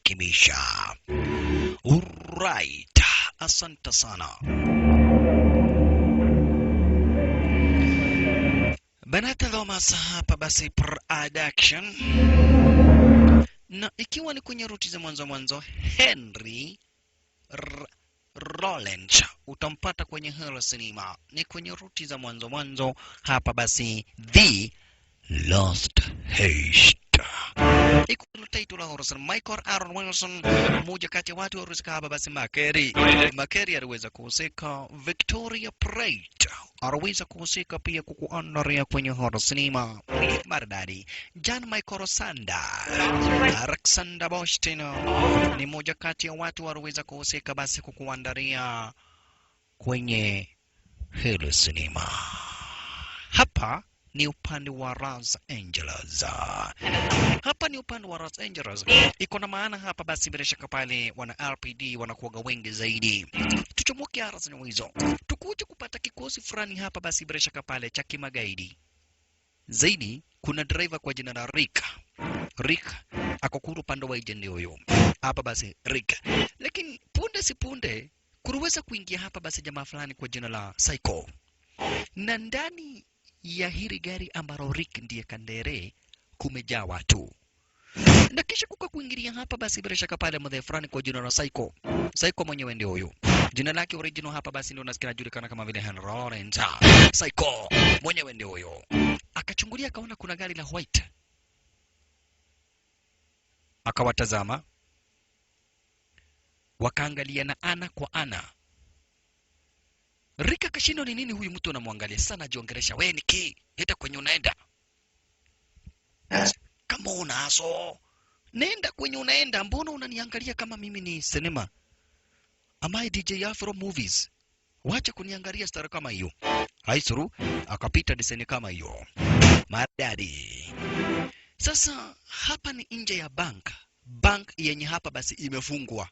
kumakimisha. Alright, asante sana. Banata Thomas hapa basi production. Na ikiwa ni kwenye ruti za mwanzo Henry Rollins utampata kwenye Hero Cinema. Ni kwenye ruti za mwanzo hapa basi The Lost Haste. Ikuwa title la Horizon Michael Aaron Wilson, mmoja kati ya watu waliohusika hapa basi Makeri aliweza kuhusika, Victoria Pratt aliweza kuhusika pia kukuandaria kwenye Horror Cinema. Maridadi. John Michael Sanda, Alexander Boston ni mmoja kati ya watu walioweza kuhusika basi kukuandaria kwenye Horror Cinema. Hapa ni upande wa Los Angeles. Hapa ni upande wa Los Angeles. Iko na maana hapa basi bila shaka pale wana RPD wanakuwa wengi zaidi. Tuchomoke haraka na hizo. Tukuje kupata kikosi fulani hapa basi bila shaka pale cha kimagaidi. Zaidi kuna driver kwa jina la Rick. Rick akokuru upande wa agent huyo. Hapa basi Rick. Lakini punde si punde kuruweza kuingia hapa basi jamaa fulani kwa jina la Psycho. Na ndani ya hili gari ambalo Rick ndiye kandere kumejaa watu. Na kisha kuingilia hapa basi bila shaka pale mdhe fulani kwa jina la Psycho. Psycho mwenyewe ndio huyo. Jina lake original hapa basi ndio nasikia anajulikana kama vile Henry Rollins. Psycho mwenyewe ndio huyo. Akachungulia akaona kuna gari la white. Akawatazama. Wakaangaliana ana kwa ana. Rika kashino ni nini huyu mtu anamwangalia sana jiongelesha, wewe niki hata kwenye unaenda kama unaso nenda kwenye unaenda, mbona unaniangalia kama mimi ni cinema? Am I DJ Afro Movies? Wacha kuniangalia star kama hiyo. Haisuru akapita design kama hiyo. Madadi. Sasa hapa ni nje ya bank yenye hapa basi imefungwa.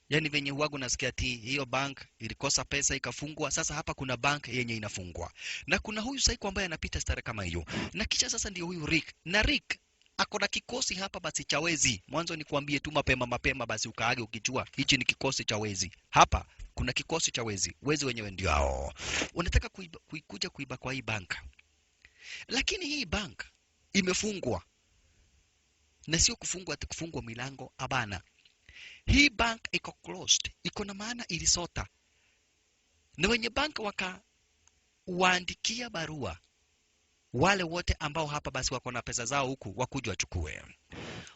Yani venye huagu nasikia ati hiyo bank ilikosa pesa ikafungwa. Sasa hapa kuna bank yenye inafungwa. Na kuna huyu Psycho ambaye anapita stare kama hiyo. Na kisha sasa ndio huyu Rick. Na Rick ako na kikosi hapa basi cha wezi. Mwanzo ni kuambie tu mapema basi ukaage ukijua hichi ni kikosi cha wezi. Hapa kuna kikosi cha wezi. Wezi wenyewe ndio hao. Unataka kuja kuiba kwa hii bank. Lakini hii bank imefungwa. Na sio kufungwa ati kufungwa milango, abana. Hii bank iko closed. Iko na maana ilisota. Na wenye bank waandikia barua wale wote ambao hapa basi wako na pesa zao huku wakuje wachukue.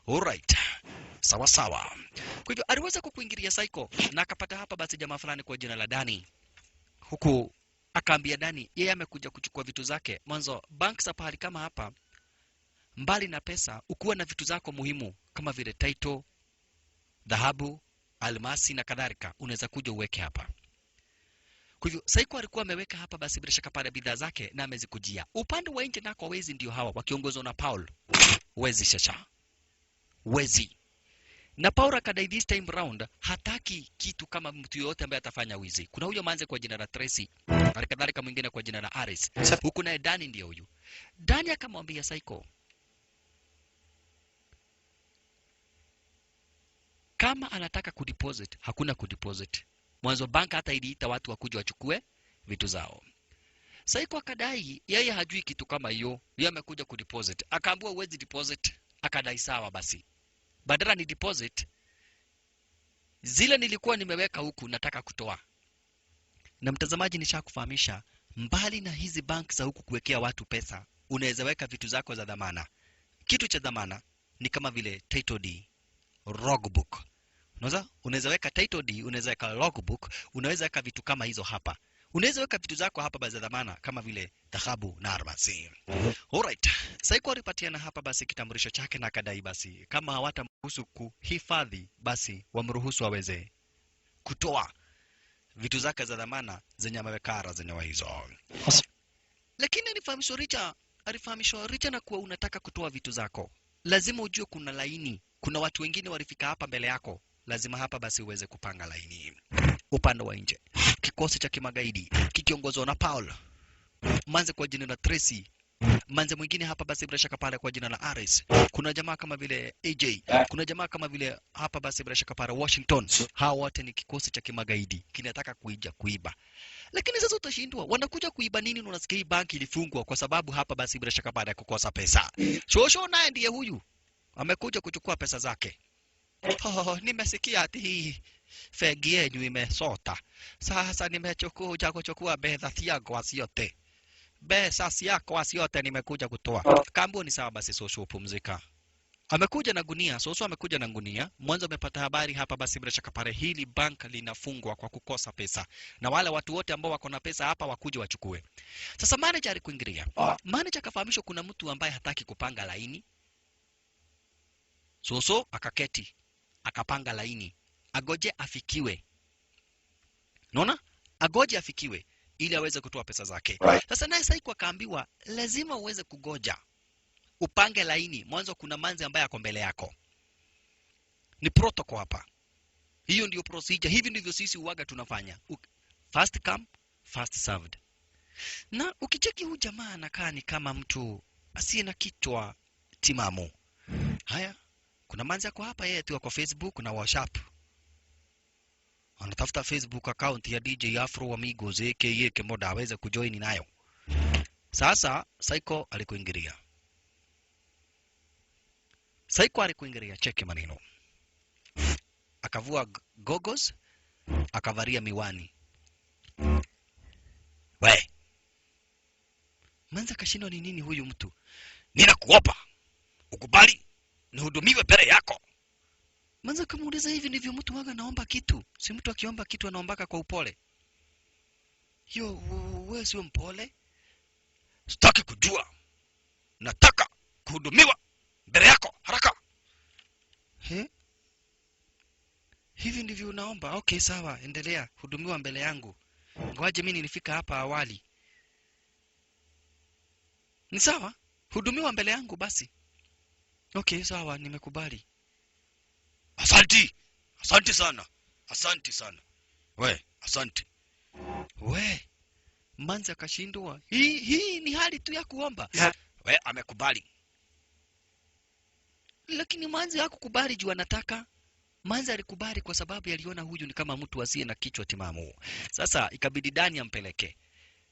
Alright. Sawa sawa. Kwa hivyo aliweza kuingilia Psycho na akapata hapa basi jamaa fulani kwa jina la Danny. Huku akaambia Danny yeye amekuja kuchukua vitu zake. Mwanzo bank za pahali kama hapa mbali na pesa ukuwa na vitu zako muhimu kama vile title, dhahabu, almasi na kadhalika, unaweza kuja uweke hapa. Kwa hivyo Psycho alikuwa ameweka hapa basi bila shaka pale bidhaa zake na amezikujia. Upande wa nje nako wezi ndio hawa wakiongozwa na Paul. Wezi shasha. Wezi. Na Paul akadai this time round hataki kitu kama mtu yote ambaye atafanya wizi. Kuna huyo manze kwa jina la Tracy, kadhalika mwingine kwa jina la Aris. Huku naye Danny ndio huyu. Danny akamwambia Psycho, kama anataka kudeposit, hakuna kudeposit. Mwanzo bank hata iliita watu wakuje wachukue vitu zao. Psycho akadai yeye hajui kitu kama hiyo, yeye amekuja kudeposit. Akaambiwa uwezi deposit, akadai sawa basi. Badala ni deposit, zile nilikuwa nimeweka huku nataka kutoa. Na mtazamaji nishakufahamisha, mbali na hizi bank za huku kuwekea watu pesa, unaweza weka vitu zako za dhamana. Kitu cha dhamana ni kama vile title deed, logbook. Unaweza weka title deed, unaweza weka logbook, unaweza weka vitu kama hizo hapa. Unaweza weka vitu zako hapa baza dhamana kama vile dhahabu na almasi. Alright. Psycho alipatiana hapa basi kitambulisho chake na akadai basi kama hawatamruhusu kuhifadhi basi wamruhusu aweze kutoa vitu zake za dhamana zenye ameweka zenye hizo. Lakini alifahamishwa Richa na kuwa unataka kutoa vitu zako, lazima ujue kuna laini. Kuna watu wengine walifika hapa mbele yako. Lazima hapa basi uweze kupanga laini. Upande wa nje kikosi cha kimagaidi kikiongozwa na Paul, manze kwa jina la Tracy Manze mwingine hapa basi bila shaka pale kwa jina la Aris. Kuna jamaa kama vile AJ, kuna jamaa kama vile hapa basi bila shaka pale Washington. Hao wote ni kikosi cha kimagaidi kinataka kuiba. Lakini sasa utashindwa, wanakuja kuiba nini? Unasikia hii banki ilifungwa kwa sababu hapa basi bila shaka baada ya kukosa pesa. Shosho naye ndiye huyu amekuja kuchukua pesa zake. Oh, nimesikia ati hii fegi yenu imesota. Sasa nimekuja kuchukua pesa zako zote. Pesa zako zote nimekuja kutoa. Kaambua ni sawa basi Shosho pumzika. Amekuja na gunia, Shosho amekuja na gunia. Mwanzo amepata habari hapa basi bila shaka pale hili bank linafungwa kwa kukosa pesa. Na wale watu wote ambao wako na pesa hapa wakuje wachukue. Sasa manager alikuingilia. Manager akafahamishwa kuna mtu ambaye hataki kupanga laini. Shosho akaketi, akapanga laini. Agoje afikiwe. Unaona? Agoje afikiwe ili aweze kutoa pesa zake. Sasa naye Saiko akaambiwa lazima uweze kugoja. Upange laini. Mwanzo kuna manzi ambaye ako mbele yako. Ni protocol hapa. Hiyo ndio procedure. Hivi ndivyo sisi uwaga tunafanya. First come, first served. Na ukicheki huyu jamaa anakaa ni kama mtu asiye na kichwa timamu. Haya, kuna manzi yako hapa yeye tu kwa Facebook na WhatsApp. Anatafuta Facebook account ya DJ Afro Amigos aka Kemoda aweze kujoin nayo. Sasa Saiko alikuingilia. Saiko alikuingilia, cheki maneno. Akavua goggles, akavaria miwani. We. Manza kashindwa ni nini huyu mtu? Ninakuomba ukubali nihudumiwe mbele yako. Manza kumuuliza hivi ndivyo mtu waga naomba kitu. Si mtu akiomba kitu anaombaka kwa upole. Wewe sio mpole? Sitaki kujua. Nataka kuhudumiwa mbele yako haraka. Hivi ndivyo unaomba? Okay, sawa, endelea. Hudumiwa mbele yangu. Ngoaje mimi nilifika hapa awali. Ni sawa? Hudumiwa mbele yangu basi. Okay, sawa, nimekubali. Asante. Asante sana. Asante sana. We, asante. We. Manza kashindwa. Hii ni hali tu ya kuomba. We, amekubali. Lakini Manza hakukubali juu anataka. Manza alikubali kwa sababu aliona huyu ni kama mtu asiye na kichwa timamu. Sasa ikabidi Dani ampeleke.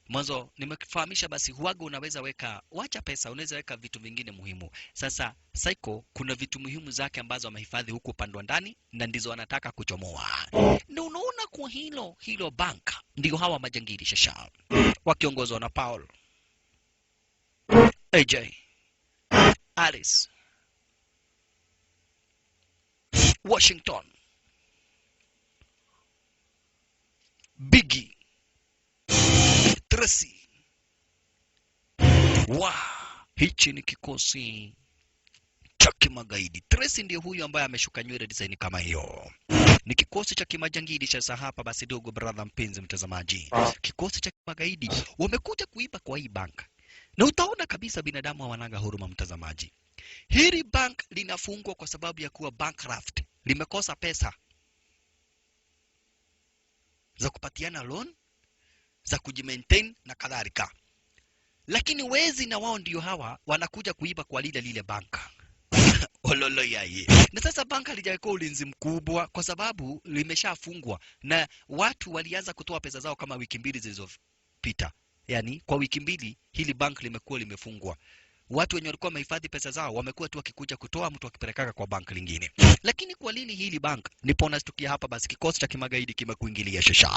Mwanzo nimekufahamisha basi huaga unaweza weka wacha pesa, unaweza weka vitu vingine muhimu. Sasa Saiko kuna vitu muhimu zake ambazo amehifadhi huko upande wa ndani na ndizo anataka kuchomoa. Na unaona kwa hilo bank ndio hawa majangili shasha wakiongozwa na Paul, AJ, Alice, Washington, Biggie, Tracy. Hichi ni kikosi cha kimagaidi. Tracy ndiye huyu ambaye ameshuka nywele design kama hiyo. Ni kikosi cha kimajangili cha sahapa basi dogo brother mpenzi mtazamaji. Kikosi cha kimagaidi wamekuja kuiba kwa hii bank. Na utaona kabisa binadamu hawanaga huruma mtazamaji. Hili bank linafungwa kwa sababu ya kuwa bankrupt. Limekosa pesa za kupatiana loan, za kujimaintain na kadhalika. Lakini wezi na wao ndio hawa wanakuja kuiba kwa lile banka. Ololo yaye. Na sasa banka halijawekwa ulinzi mkubwa kwa sababu limeshafungwa na watu walianza kutoa pesa zao kama wiki mbili zilizopita. Yaani kwa wiki mbili hili bank limekuwa limefungwa. Watu wenye walikuwa wamehifadhi pesa zao wamekuwa tu wakikuja kutoa, mtu akipeleka kwa bank lingine. Lakini kwa nini hili bank? Nipo nastukia hapa basi kikosi cha kimagaidi kimekuingilia shasha.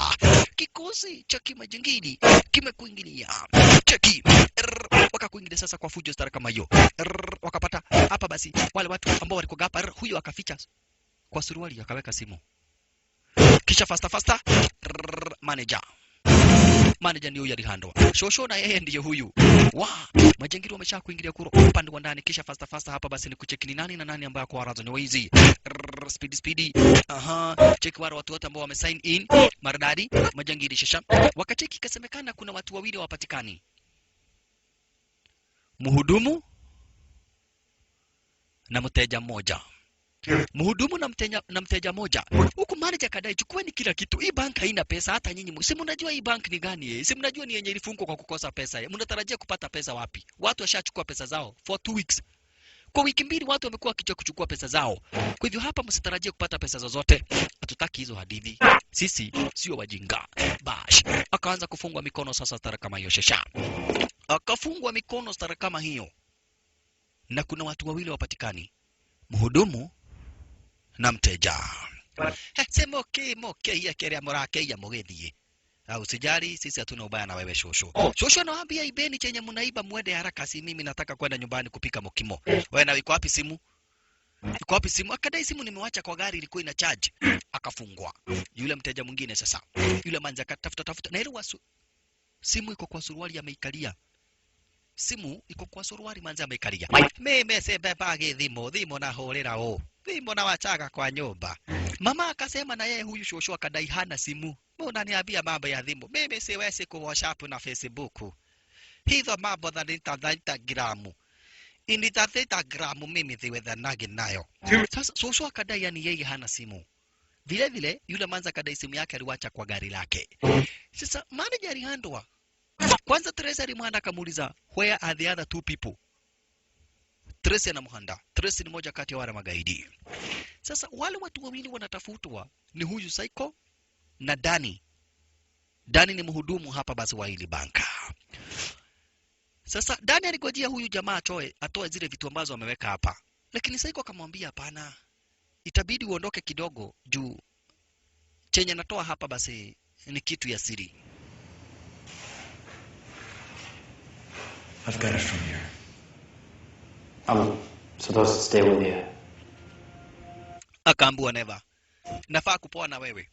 Kikosi cha kimajangili kimekuingilia. Cheki. Wakakuingilia sasa kwa fujo stara kama hiyo. Wakapata hapa basi wale watu ambao walikuwa hapa, huyo akaficha kwa suruali akaweka simu. Kisha fasta manager ni huyu alihandwa. Shosho na yeye ndiye huyu. Majangili wamesha kuingilia kuro upande wa ndani. Kisha fasta hapa basi ni kucheki ni nani na nani ambaye kwa razo ni waizi. Speedy. Cheki wale watu wote ambao wame sign in. Maridadi majangili shasha. Wakacheki kasemekana kuna watu wawili wapatikani. Mhudumu na mteja mmoja. Mhudumu na mteja moja. Huku manager kadai chukueni kila kitu. Hii bank haina pesa hata nyinyi. Si mnajua hii bank ni gani? Si mnajua ni yenye ilifungwa kwa kukosa pesa. Mnatarajia kupata pesa wapi? Watu washachukua pesa zao for 2 weeks. Kwa wiki mbili watu wamekuwa wakija kuchukua pesa zao. Kwa hivyo hapa msitarajie kupata pesa zozote. Hatutaki hizo hadithi. Sisi sio wajinga. Bash. Akaanza kufungwa mikono sasa stara kama hiyo shesha. Akafungwa mikono stara kama hiyo. Na kuna watu wawili wapatikani. Mhudumu na mteja. Sema okay ya kerea morake ya mogethie. Au sijali sisi hatuna ubaya na wewe shosho. Shosho anawaambia ibeni chenye mnaiba mwende haraka, si mimi nataka kwenda nyumbani kupika mokimo. Wewe na iko wapi simu? Iko wapi simu? Akadai simu nimewacha kwa gari ilikuwa ina charge. Akafungwa. Yule mteja mwingine sasa. Yule manja akatafuta na ile simu iko kwa suruali ameikalia. Simu iko kwa suruali manja ameikalia. Mimi sebeba thimo na horera o. Thimo na wachaga kwa nyumba. Mama akasema na yeye huyu shosho akadai hana simu. Mbona niambia mambo ya thimu? Mimi siwezi ku WhatsApp na Facebook. Hizo mambo za Instagram. Instagram mimi siweza nage nayo. Sasa shosho akadai yani yeye hana simu. Vile vile yule manza kadai simu yake aliwacha kwa gari lake. Sasa manager alihandwa. Kwanza Tracy alimwanda akamuuliza where are the other two people? Tracy anamhanda. Tracy ni moja kati ya wale magaidi. Sasa wale watu wawili wanatafutwa ni huyu Psycho na Dani. Dani ni mhudumu hapa basi wa ile banka. Sasa Dani aligojea huyu jamaa atoe zile vitu ambazo ameweka hapa. Lakini Psycho akamwambia hapana. Itabidi uondoke kidogo juu chenye natoa hapa basi ni kitu ya siri. I've got it from here. I'm supposed to stay with you. Akaambiwa never. Nafaa kupoa na wewe.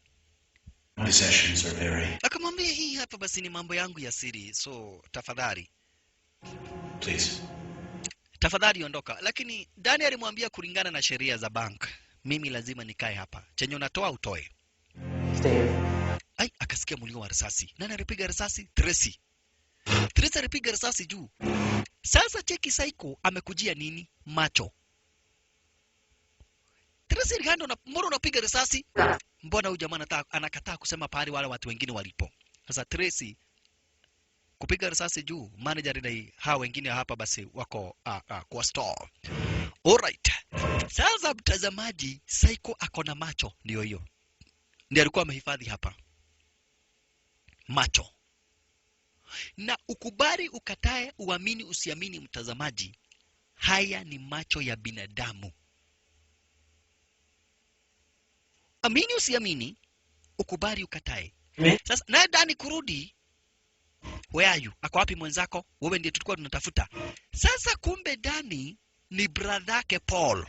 Possessions are very... Akamwambia hii hapa basi ni mambo yangu ya siri. So tafadhali. Please. Tafadhali ondoka. Lakini Dani alimwambia kulingana na sheria za bank. Mimi lazima nikae hapa. Chenye unatoa utoe. Stay. Ai, akasikia mlio wa risasi. Nani alipiga risasi? Tracy. Tracy alipiga risasi juu. Sasa cheki Psycho amekujia nini? Macho. Tracy alihando na mbona unapiga risasi? Mbona huyu jamaa anakataa kusema pale wale watu wengine walipo. Sasa Tracy kupiga risasi juu, manager dai hao wengine hapa basi wako kwa store. Alright. Sasa mtazamaji, Psycho akona macho ndio hiyo. Ndiye alikuwa amehifadhi hapa. Macho. Na ukubali ukatae, uamini usiamini mtazamaji, haya ni macho ya binadamu. Amini usiamini, ukubali ukatae. Sasa naye Dani kurudi, where are you? Ako wapi mwenzako? Wewe ndiye tulikuwa tunatafuta. Sasa kumbe Dani ni brother yake Paul.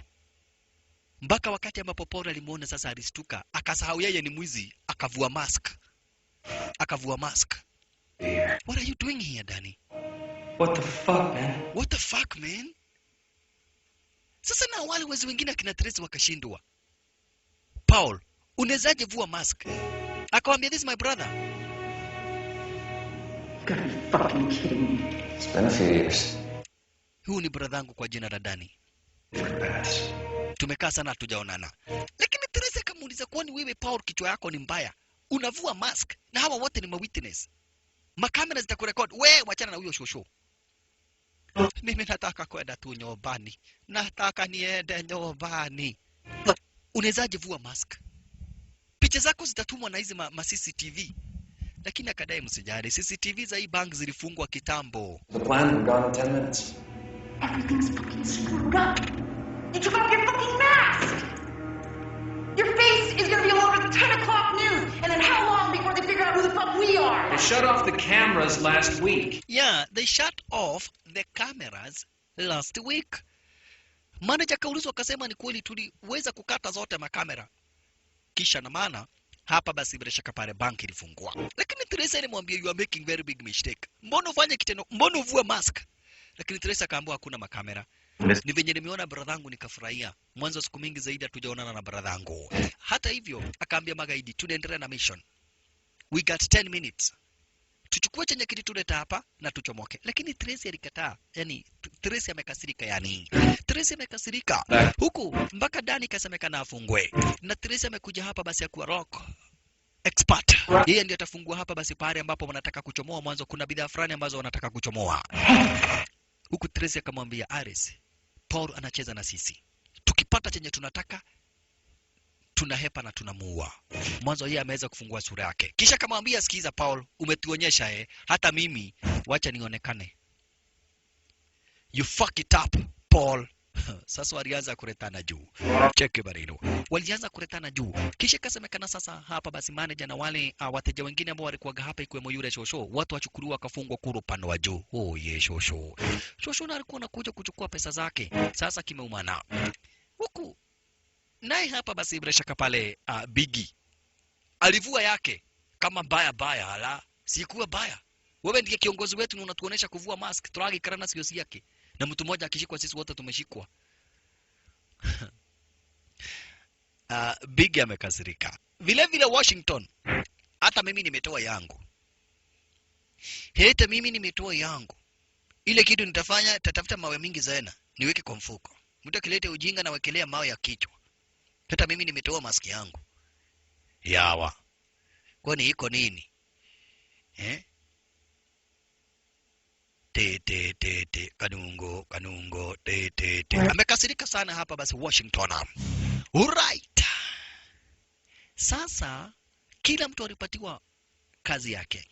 Mpaka wakati ambapo Paul alimuona sasa alistuka, akasahau yeye ni mwizi, akavua mask. What are you doing here, Danny? What the fuck, man? What the fuck, man? Sasa na wale wezi wengine akina Tracy wakashindwa. Paul, unezaje vua mask? Akamwambia, this is my brother. You gotta be fucking kidding me. It's been a few years. Huyu ni brother yangu kwa jina la Danny. Different paths. Tumekaa sana hatujaonana. Lakini Tracy akamuuliza, kwani wewe Paul kichwa yako ni mbaya? Unavua mask na hawa wote ni mawitness. Makamera zitakurekodi. Wewe wachana na huyo shosho. Mimi nataka kwenda tu nyumbani. Nataka niende nyumbani. Unezaje vua mask? Picha zako zitatumwa na hizi ma CCTV. Lakini akadai msijali, CCTV za hii bank zilifungwa kitambo. The plan, we're gone in 10 minutes. Everything's fucking screwed up. You took off your fucking mask. Your face is gonna be all over the 10 o'clock news. And then how long before they figure out who the fuck we are? They shut off the cameras last week. Yeah, they shut off the cameras last week. Manager kaulizwa akasema ni kweli tuliweza kukata zote makamera. Kisha na maana hapa basi bila shaka pale bank ilifungwa. Lakini Teresa alimwambia, you are making very big mistake. Mbona ufanye kitendo? Mbona uvue mask? Lakini Teresa akaambiwa hakuna makamera. Ni venye nimeona bradhangu nikafurahia. Mwanzo siku mingi zaidi hatujaonana na bradhangu. Hata hivyo akaambia magaidi tunaendelea na mission. We got 10 minutes. tuchukue chenye kilituleta hapa na tuchomoke. Lakini Tracy alikataa. Yani Tracy amekasirika yani. Tracy amekasirika. Huku mpaka Dani kasemekana afungwe. Na Tracy amekuja hapa basi akuwa rock expert. Yeye ndiye atafungua hapa basi pale ambapo wanataka kuchomoa mwanzo kuna bidhaa fulani ambazo wanataka kuchomoa. Huku Tracy akamwambia Aris, Paul anacheza na sisi. Tukipata chenye tunataka tunahepa na tunamuua. Mwanzo yeye ameweza kufungua sura yake. Kisha akamwambia sikiza Paul, umetuonyesha hata mimi wacha nionekane. You fuck it up Paul. Sasa walianza kuretana juu. Cheke barino. Walianza kuretana juu. Kisha kasemekana sasa hapa basi manager na wale wateja wengine ambao walikuwa hapa ikiwemo yule Shosho, watu wachukuliwa wakafungwa kuru upande wa juu. Oh ye Shosho. Shosho na alikuwa anakuja kuchukua pesa zake. Sasa kimeumana. Huku naye hapa basi bila shaka pale Biggie alivua yake kama baya hala sikuwa baya. Wewe ndiye kiongozi wetu na unatuonesha kuvua mask. Tragi karana sio yake. Na mtu mmoja akishikwa sisi wote tumeshikwa. Biggie amekasirika. Vile vile Washington. Hata mimi nimetoa yangu. Hata mimi nimetoa yangu. Ile kitu nitafanya tatafuta mawe mingi zaena niweke kwa mfuko. Mtu akilete ujinga na wekelea mawe ya kichwa. Hata mimi nimetoa maski yangu. Yawa. Kwani iko nini? Kanungo, amekasirika sana hapa basi Washington. Alright. Sasa kila mtu alipatiwa kazi yake.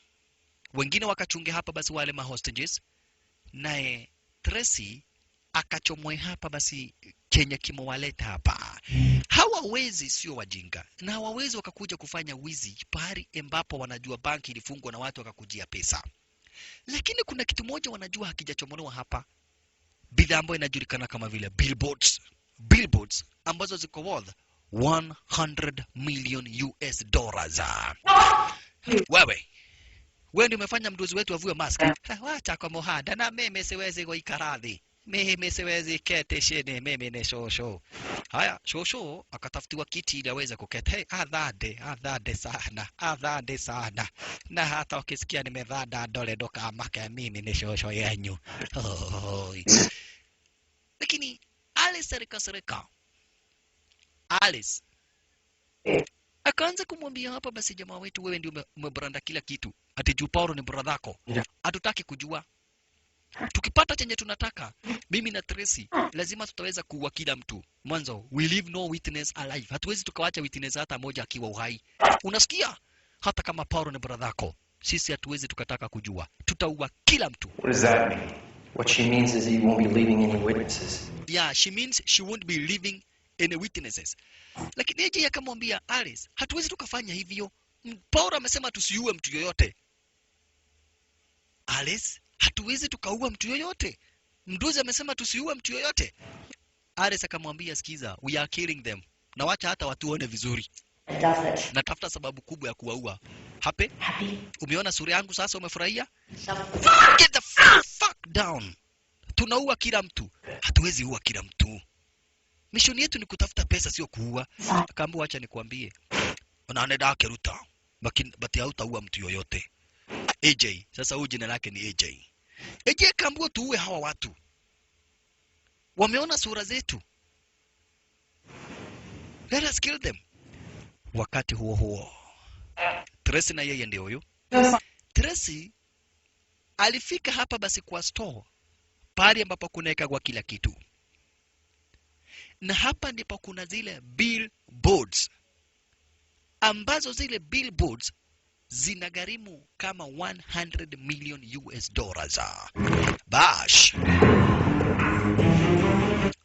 Wengine wakachunge hapa basi wale hostages. Naye Tracy akachomwe hapa basi Kenya kimewaleta hapa. Hawawezi sio wajinga. Na hawawezi wakakuja kufanya wizi pahali ambapo wanajua banki ilifungwa na watu wakakujia pesa. Lakini kuna kitu moja wanajua hakijachomolewa hapa. Bidhaa ambayo inajulikana kama vile billboards. Billboards ambazo ziko worth 100 million US dollars. Wewe ndio umefanya mdozi wetu avue mask. Wacha kwa mohada na mimi siwezi kuikaradhi. Mimi siwezi kete shene mimi ni Shosho. Haya, Shosho akatafutiwa kiti ili aweze kuketi. Hey, adhade sana. Na hata ukisikia nimedhada dole doka amaka mimi ni Shosho yenyu. Lakini Alice alikasirika. Alice akaanza kumwambia hapa basi jamaa wetu wewe ndio umebranda kila kitu. Ati juu Paulo ni bradhako. Hatutaki kujua. Tukipata chenye tunataka, mimi na Tracy lazima tutaweza kuua kila mtu. Mwanzo, we leave no witness alive. Hatuwezi tukawacha witness hata moja akiwa uhai. Unasikia? Hata kama Paulo ni bradhako, sisi hatuwezi tukataka kujua. Tutaua kila mtu. What does that mean? What she means is you won't be leaving any witnesses. Yeah, she means she won't be leaving any witnesses. Lakini yeye akamwambia Alice, hatuwezi tukafanya hivyo. Paulo amesema tusiue mtu yoyote. Alice, hatuwezi tukaua mtu yoyote. Mduzi amesema tusiue mtu yoyote. Alice akamwambia sikiza, we are killing them. Na wacha hata watuone vizuri. Natafuta sababu kubwa ya kuwaua. Happy? Umeona sura yangu sasa umefurahia? Get the fuck down. Tunaua kila mtu. Hatuwezi ua kila mtu. Mission yetu ni kutafuta pesa sio kuua. Akaambia acha nikwambie. Unaenda keruta. Bati hautaua mtu yoyote. AJ, sasa huyu jina lake ni AJ. AJ akaambia tuue hawa watu. Wameona sura zetu. Let us kill them. Wakati huo Tracy na yeye ndio huyo. Tracy alifika hapa basi kwa store pale ambapo kunaweka kwa kila kitu. Na hapa ndipo kuna zile billboards ambazo zile billboards zinagharimu kama 100 million US dollars. Bash.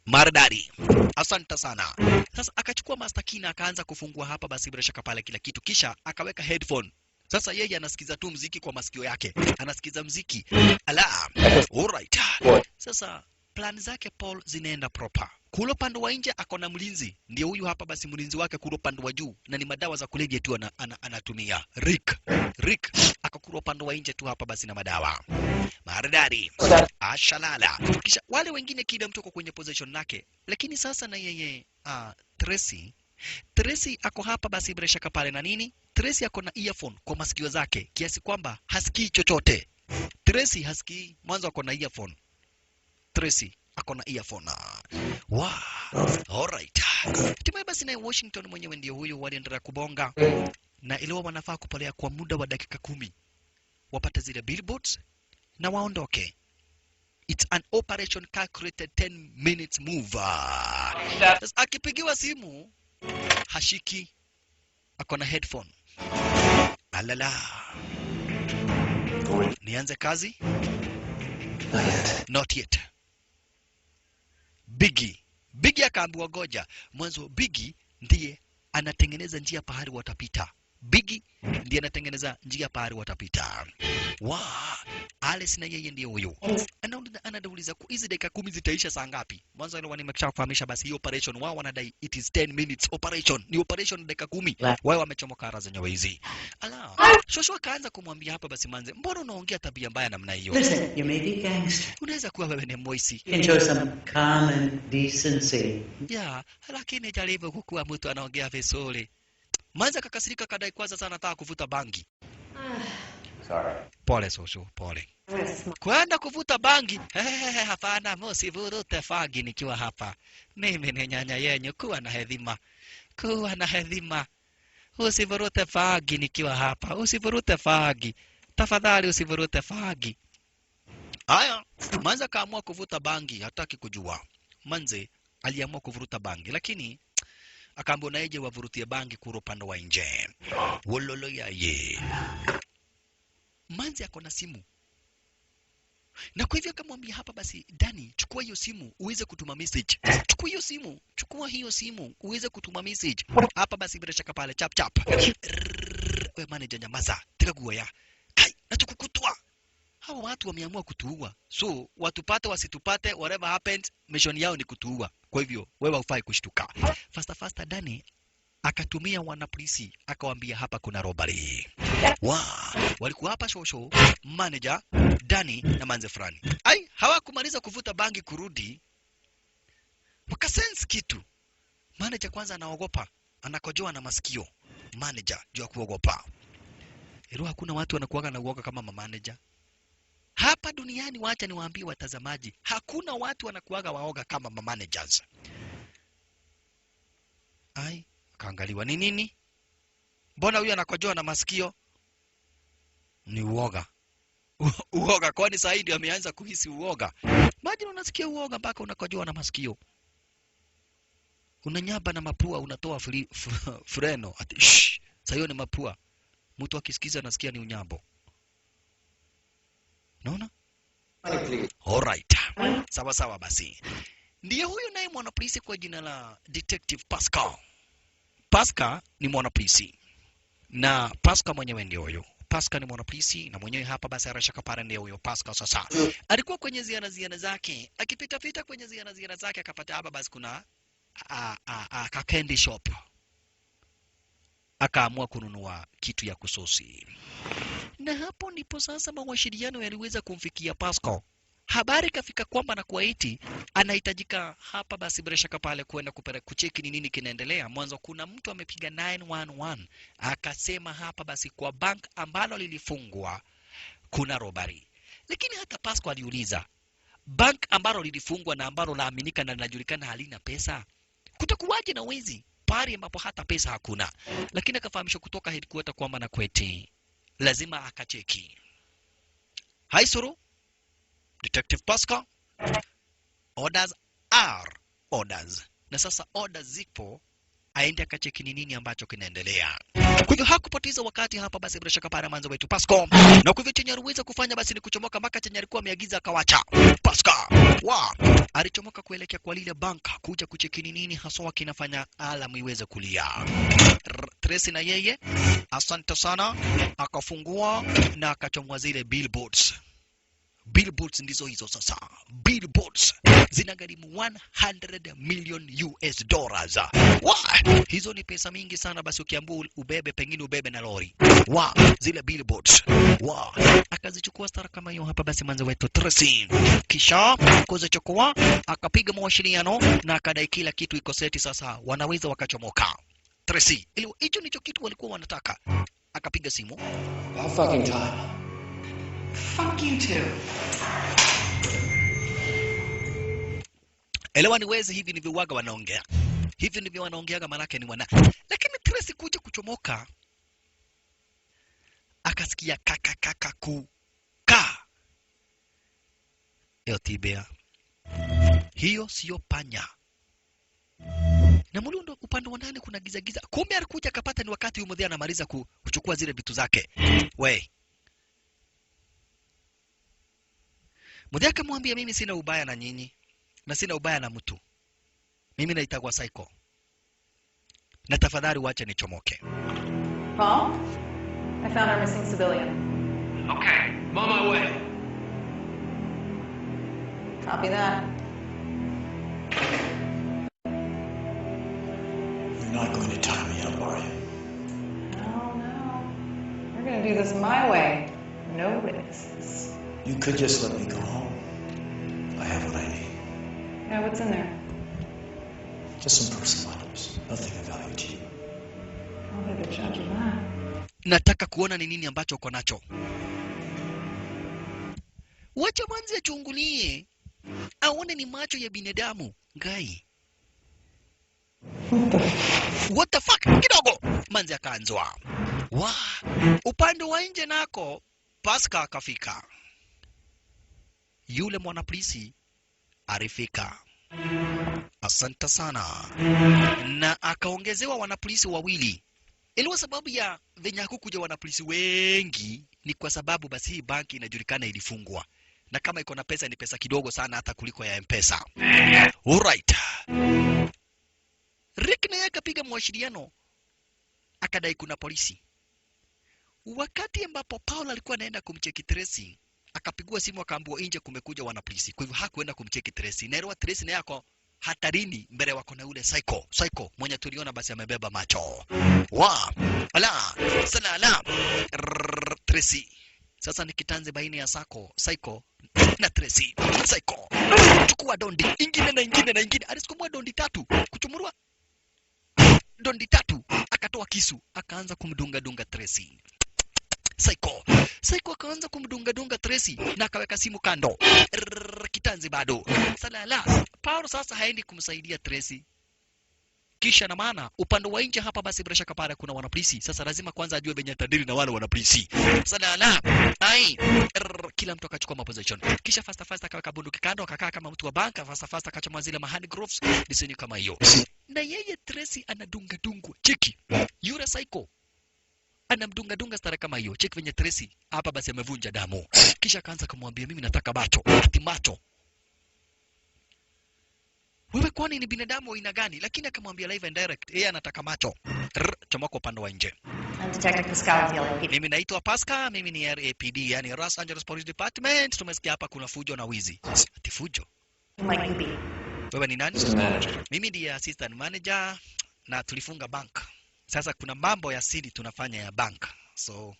Maridadi. Asante sana. Sasa akachukua Master Key na akaanza kufungua hapa basi bila shaka pale kila kitu. Kisha akaweka headphone. Sasa yeye anasikiza tu muziki kwa masikio yake. Anasikiza muziki. Ala. Alright. Sasa plan zake Paul zinaenda proper. Kule upande wa nje akona mlinzi. Ndio huyu hapa basi mlinzi wake kule upande wa juu na ni madawa za kulevya tu anatumia. Rick akakula upande wa nje tu hapa basi na madawa. Maridadi. Ashalala. Kisha wale wengine kila mtu kwenye position lake. Lakini sasa na yeye Tracy Tracy ako hapa basi bila shaka pale na nini? Tracy ako na earphone kwa masikio zake kiasi kwamba hasikii chochote. Tracy hasikii, mwanzo ako na earphone. Tracy ako na earphone. Wow. Alright. Hatimaye basi naye Washington mwenyewe ndio huyo, waliendelea kubonga na ilikuwa wanafaa kupolea kwa muda wa dakika 10 wapate zile billboards na waondoke. It's an operation calculated 10 minutes move. Akipigiwa simu hashiki, ako na headphone. Alala. Nianze kazi? Not yet. Biggie akaambiwa goja. Mwanzo Biggie ndiye anatengeneza njia pahali watapita. Biggie ndiye anatengeneza njia pahali watapita. Alice na yeye ndiye huyo. Anauliza hizi dakika 10 zitaisha saa ngapi? Mwanzo ile nimekisha kufahamisha basi hii operation wao wanadai it is 10 minutes operation. Ni operation dakika 10. Wao wamechomoka raza zenyewe hizi. Ala. Shosho akaanza kumwambia hapa basi manze, mbona unaongea tabia mbaya namna hiyo? Listen, you may be gangster. Unaweza kuwa wewe ni moisi. You can show some common decency. Yeah, lakini jaribu kukuwa mtu anaongea vizuri. Manza kakasirika kadai kwanza sana nataka kuvuta bangi. Sorry. Pole Shosho, pole. Kwenda kuvuta bangi? Hapana, msivurute bangi nikiwa hapa. Mimi ni nyanya yenyu, kuwa na hedhima. Kuwa na hedhima. Usivurute bangi nikiwa hapa. Usivurute bangi. Tafadhali usivurute bangi. Haya, Manza kaamua kuvuta bangi, hataki kujua. Manze aliamua kuvuruta bangi, lakini akaambiwa na yeye wavurutie bangi kuro upande wa nje. Wololo yaye. Manze ako na simu. Na kwa hivyo akamwambia hapa basi, Danny, chukua hiyo simu uweze kutuma message. Chukua hiyo simu uweze kutuma message. Hapa basi bila shaka pale chap. We manager nyamaza, tika ya. Kai, nachukukutwa. Hawa watu wameamua kutuua. So, watupate wasitupate, whatever happens, mission yao ni kutuua. Kwa hivyo, wewe hufai kushtuka. Faster Danny akatumia wanapolisi, akawaambia hapa kuna robbery. Walikuwa hapa Shosho, manager, Danny na manze fulani. Hawakumaliza kuvuta bangi kurudi. Wakasense kitu. Manager kwanza anaogopa, anakojoa na masikio. Manager jua kuogopa. Ilo hakuna watu wanakuaga na uoga kama manager. Hapa duniani wacha niwaambie watazamaji, hakuna watu wanakuaga waoga kama managers. Kaangaliwa ni nini? Mbona huyu anakojoa na masikio? Ni uoga. Uoga, kwani Saidi ameanza kuhisi uoga. Imagine unasikia uoga mpaka unakojoa na masikio. Unanyaba na mapua, unatoa freno. Sasa hiyo ni mapua. Mtu akisikiza anasikia ni unyambo. Naona? Alright. Sawa basi. Ndiye huyu naye mwanapolisi kwa jina la Detective Pascal. Pascal ni mwanapolisi. Na Pascal mwenyewe ndio huyo. Pascal ni mwanapolisi na mwenyewe hapa basi arashaka para ndio huyo Pascal sasa. Alikuwa kwenye ziara zake, akipita kwenye ziara zake akapata hapa basi kuna ka candy shop. Akaamua kununua kitu ya kusosi. Na hapo ndipo sasa mawasiliano yaliweza kumfikia Pascal. Habari kafika kwamba na kuwaiti anahitajika hapa basi bila shaka pale kwenda kucheki ni nini kinaendelea. Mwanzo kuna mtu amepiga 911 akasema hapa basi kwa bank ambalo lilifungwa kuna robbery. Lakini hata Pascal aliuliza, bank ambalo lilifungwa na ambalo laaminika na linajulikana halina pesa, kutakuwaje na wizi pale ambapo hata pesa hakuna? Lakini akafahamishwa kutoka headquarter kwamba na kweti lazima akacheki. Haisuru Detective Pascal, orders are orders. Na sasa orders zipo, aende akacheki ni nini ambacho kinaendelea. Kwa hivyo hakupoteza wakati hapa basi bila shaka para manzo wetu Pascal. Na kwa hivyo chenye aliweza kufanya basi ni kuchomoka mpaka chenye alikuwa ameagiza akawacha. Pascal, alichomoka kuelekea kwa lile bank kuja kucheki ni nini haswa kinafanya alarm iweze kulia. Tracy na yeye, asante sana, akafungua na akachomwa zile billboards. Billboards ndizo hizo sasa. Billboards zinagharimu 100 million US dollars. Hizo ni pesa mingi sana basi ukiambiwa ubebe pengine ubebe na lori. Zile billboards. Akazichukua stara kama hiyo hapa basi manzo wetu Tracy. Kisha kuzichukua akapiga mawasiliano na akadai kila kitu iko seti sasa wanaweza wakachomoka. Tracy. Hicho ndicho kitu walikuwa wanataka. Akapiga simu. About fucking time. Fuck you too. Elewa ni wezi, hivi ndivyo waga wanaongea. Hivi ndivyo wanaongeaga, manake ni wana. Lakini Tracy kuja kuchomoka akasikia ka. Yo tibia. Hiyo sio panya. Na mulundo upande wa ndani kuna giza. Kumbe alikuja akapata ni wakati huyo mzee anamaliza kuchukua zile vitu zake. We. Mzee akamwambia, mimi sina ubaya na nyinyi. Na sina ubaya na mtu. Mimi naitagwa Psycho. Na tafadhali wacha nichomoke. Paul, I found our missing civilian. Okay, I'm on my way. Copy that. You're not going to tie me up, are you? No. We're gonna do this my way. No witnesses. You could just let me go home. I have what I need. Yeah, what's in there? Just some personal items. Nothing of value to you. I'll be the judge of that. Nataka kuona ni nini ambacho uko nacho. Wacha manzi achungulie. Aone ni macho ya binadamu. Ngai. What the fuck? Kidogo. Manzi akaanzwa. Upande wa nje nako Pascal akafika. Yule mwanapolisi arifika. Asante sana. Na akaongezewa wanapolisi wawili. Iliwa sababu ya venye hakukuja wanapolisi wengi ni kwa sababu basi hii banki inajulikana ilifungwa. Na kama iko na pesa ni pesa kidogo sana hata kuliko ya M-Pesa. Alright. Rick naye akapiga mwashiriano. Akadai kuna polisi. Wakati ambapo Paul alikuwa anaenda kumcheki Tracy, akapigwa simu akaambiwa nje kumekuja wanapolisi. Kwa hivyo hakuenda kumcheki Tracy. Na Tracy naye yako hatarini mbele wako na ule Psycho mwenye tuliona basi amebeba macho. Salala. Tracy. Sasa ni kitanze baina ya Psycho na Tracy. Psycho. Chukua dondi. Ingine na ingine. Alisukumua dondi 3. Kuchumurua dondi 3. Akatoa kisu. Akaanza kumdunga Tracy. Psycho akaanza kumdunga Tracy na akaweka simu kando. Kitanzi bado. Salala. Paul sasa haendi kumsaidia Tracy. Kisha na maana upande wa nje hapa basi bila shaka pale kuna wanapolisi. Sasa lazima kwanza ajue venye tadiri na wale wanapolisi. Salala. Kila mtu akachukua position. Kisha fast akaweka bunduki kando, akakaa kama mtu wa banka, fast akachoma zile mahand gloves, disini kama hiyo. Na yeye Tracy anadunga. Cheki. Yule Psycho anamdunga stara kama hiyo. Cheki venye Tracy hapa basi amevunja damu. Kisha akaanza kumwambia mimi nataka macho. Ati macho. Wewe kwani ni binadamu aina gani? Lakini akamwambia live and direct, yeye anataka macho. Chomoko upande wa nje. I'm Detective Pascal with the LAPD. Mimi naitwa Pascal, mimi ni RAPD, yani Los Angeles Police Department. Tumesikia hapa kuna fujo na wizi. Ati fujo? Mike Kubi. Wewe ni nani? Manager. Mimi ndiye assistant manager na tulifunga bank. Sasa kuna mambo ya siri tunafanya ya bank. So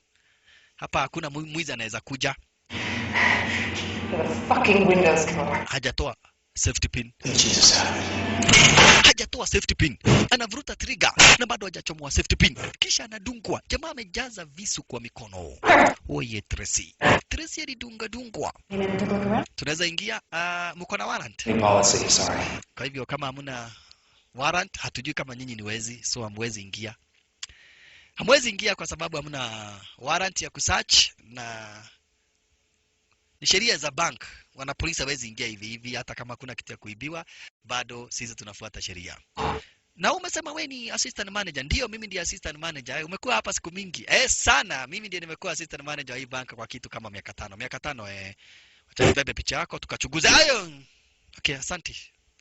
hapa hakuna mwizi anaweza kuja. The fucking Windows killer. Hajatoa safety pin. Jesus have it. Hajatoa safety pin. Anavuruta trigger na bado hajachomoa safety pin. Kisha anadungwa. Jamaa amejaza visu kwa mikono. Oye Tracy. Tracy alidungwa. You never took a look around? Tunaweza ingia mko na warrant. Any policy, sorry. Kwa hivyo kama hamuna warrant, hatujui kama nyinyi ni wezi, so hamwezi ingia. Hamwezi ingia kwa sababu hamuna warrant ya kusearch na ni sheria za bank. Wanapolisi hawezi ingia hivi hata kama kuna kitu ya kuibiwa, bado sisi tunafuata sheria. Na umesema wewe ni assistant manager? Ndio, mimi ndiye assistant manager. Umekuwa hapa siku mingi. Sana. Mimi ndiye nimekuwa assistant manager wa hii bank kwa kitu kama miaka 5. Miaka 5 acha nibebe picha yako tukachunguze hayo. Okay, asante.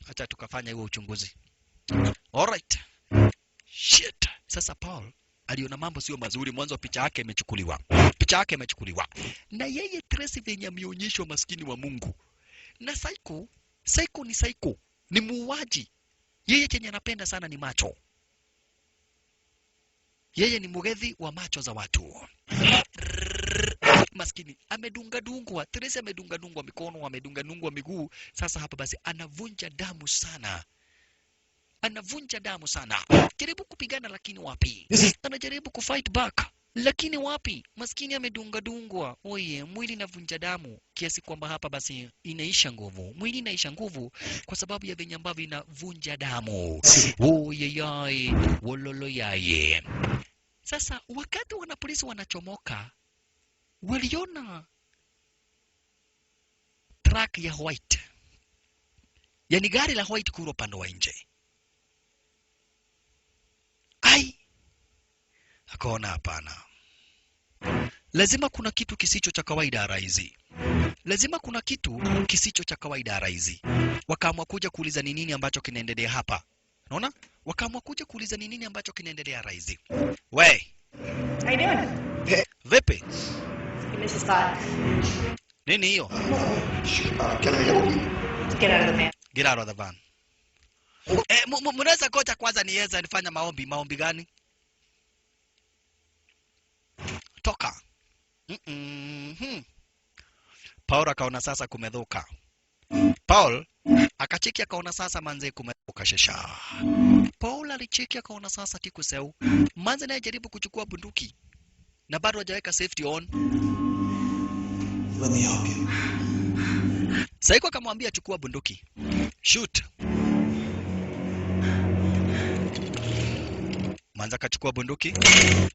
Acha tukafanya huo uchunguzi. Alright. Shit. Sasa Paul aliona mambo sio mazuri, mwanzo picha yake imechukuliwa. Na yeye Tracy venye ameonyeshwa maskini wa Mungu. Na Psycho ni Psycho. Ni muuaji. Yeye chenye anapenda sana ni macho. Yeye ni mugethi wa macho za watu. Maskini amedungwa. Tracy amedungwa mikono, amedungwa miguu. Sasa hapa basi anavunja damu sana. anavunja damu sana. Jaribu kupigana lakini wapi? Anajaribu kufight back lakini wapi? Maskini amedunga dungwa. Oye, mwili inavunja damu kiasi kwamba hapa basi inaisha nguvu. Mwili inaisha nguvu kwa sababu ya venye ambavyo inavunja damu. Oye yai, wololo yaye. Sasa wakati wanapolisi wanachomoka, waliona truck ya white, yani gari la white kuro upande wa nje. Ai, akaona hapana, lazima kuna kitu kisicho cha kawaida raizi, lazima kuna kitu kisicho cha kawaida raizi. Wakaamua kuja kuuliza ni nini ambacho kinaendelea hapa. Unaona, wakaamua kuja kuuliza ni nini ambacho kinaendelea raizi. We, How you doing? vipi? You missed a spot. Nini hiyo? Get out of the van. Get out of the van. Mnaweza koja kwanza niweza nifanya maombi. Maombi gani? Toka. Paul akaona sasa kumedhuka. Paul akacheki akaona sasa manze kumedhuka shasha. Paul alicheki akaona sasa tikuseu. Manze naye jaribu kuchukua bunduki na bado hajaweka safety on. Let me help you. Saiko akamwambia chukua bunduki. Shoot. Manza akachukua bunduki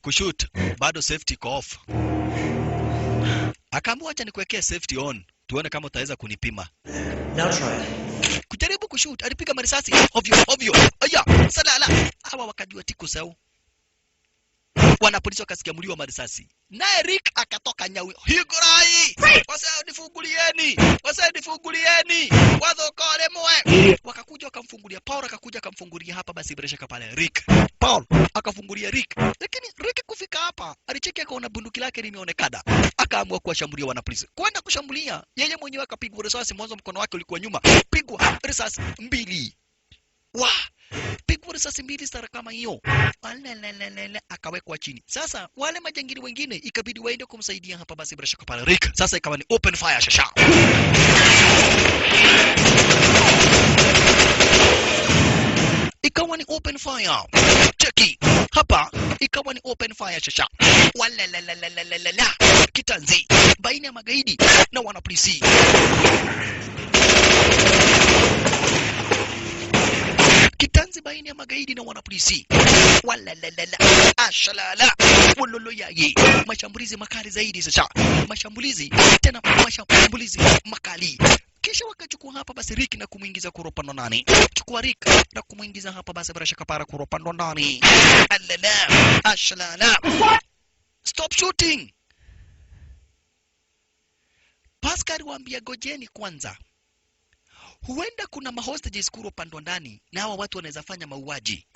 kushoot, bado safety iko off. Akaamua acha nikuwekee safety on, tuone kama utaweza kunipima. Now try. Kujaribu kushoot, alipiga marisasi ovyo. Aya, salala. Hawa wakajua tiku sau. Wanapolisi wakasikia mlio wa marisasi. Naye Rick akatoka nyawi. Higurai! Wasa nifungulieni! Wadhokole mwe! Wakakuja wakamfungulia. Paul akakuja akamfungulia hapa basi bila shaka pale Rick. Paul akafungulia Rick. Lakini Rick kufika hapa, alicheki akaona bunduki lake limeonekana. Akaamua kuwashambulia wanapolisi. Kwenda kushambulia, yeye mwenyewe akapigwa risasi, mwanzo mkono wake ulikuwa nyuma. Pigwa risasi 2. Pigwa risasi 2 stara kama hiyo. Akawekwa chini. Sasa wale majangili wengine ikabidi waende kumsaidia hapa basi bila shaka pale Rick. Sasa ikawa ni open fire shasha. Ikawa ni open fire. Cheki. Hapa ikawa ni open fire shasha. Walalalalalalala. Kitanzi baina ya magaidi na wanapolisi. Kitanzi baina ya magaidi na wanapolisi. Walalalala. Ashalala. Wololo yaye. Mashambulizi makali zaidi sasa. Mashambulizi makali. Kisha wakachukua hapa basi Rick na kumuingiza kuropando ndani. Chukua Rick na kumuingiza hapa basi bila shaka para kuropando ndani. Alala. Ashalala. Stop shooting. Pascal waambia gojeni kwanza. Huenda kuna mahostages kuropando ndani na hawa watu wanaweza fanya mauaji.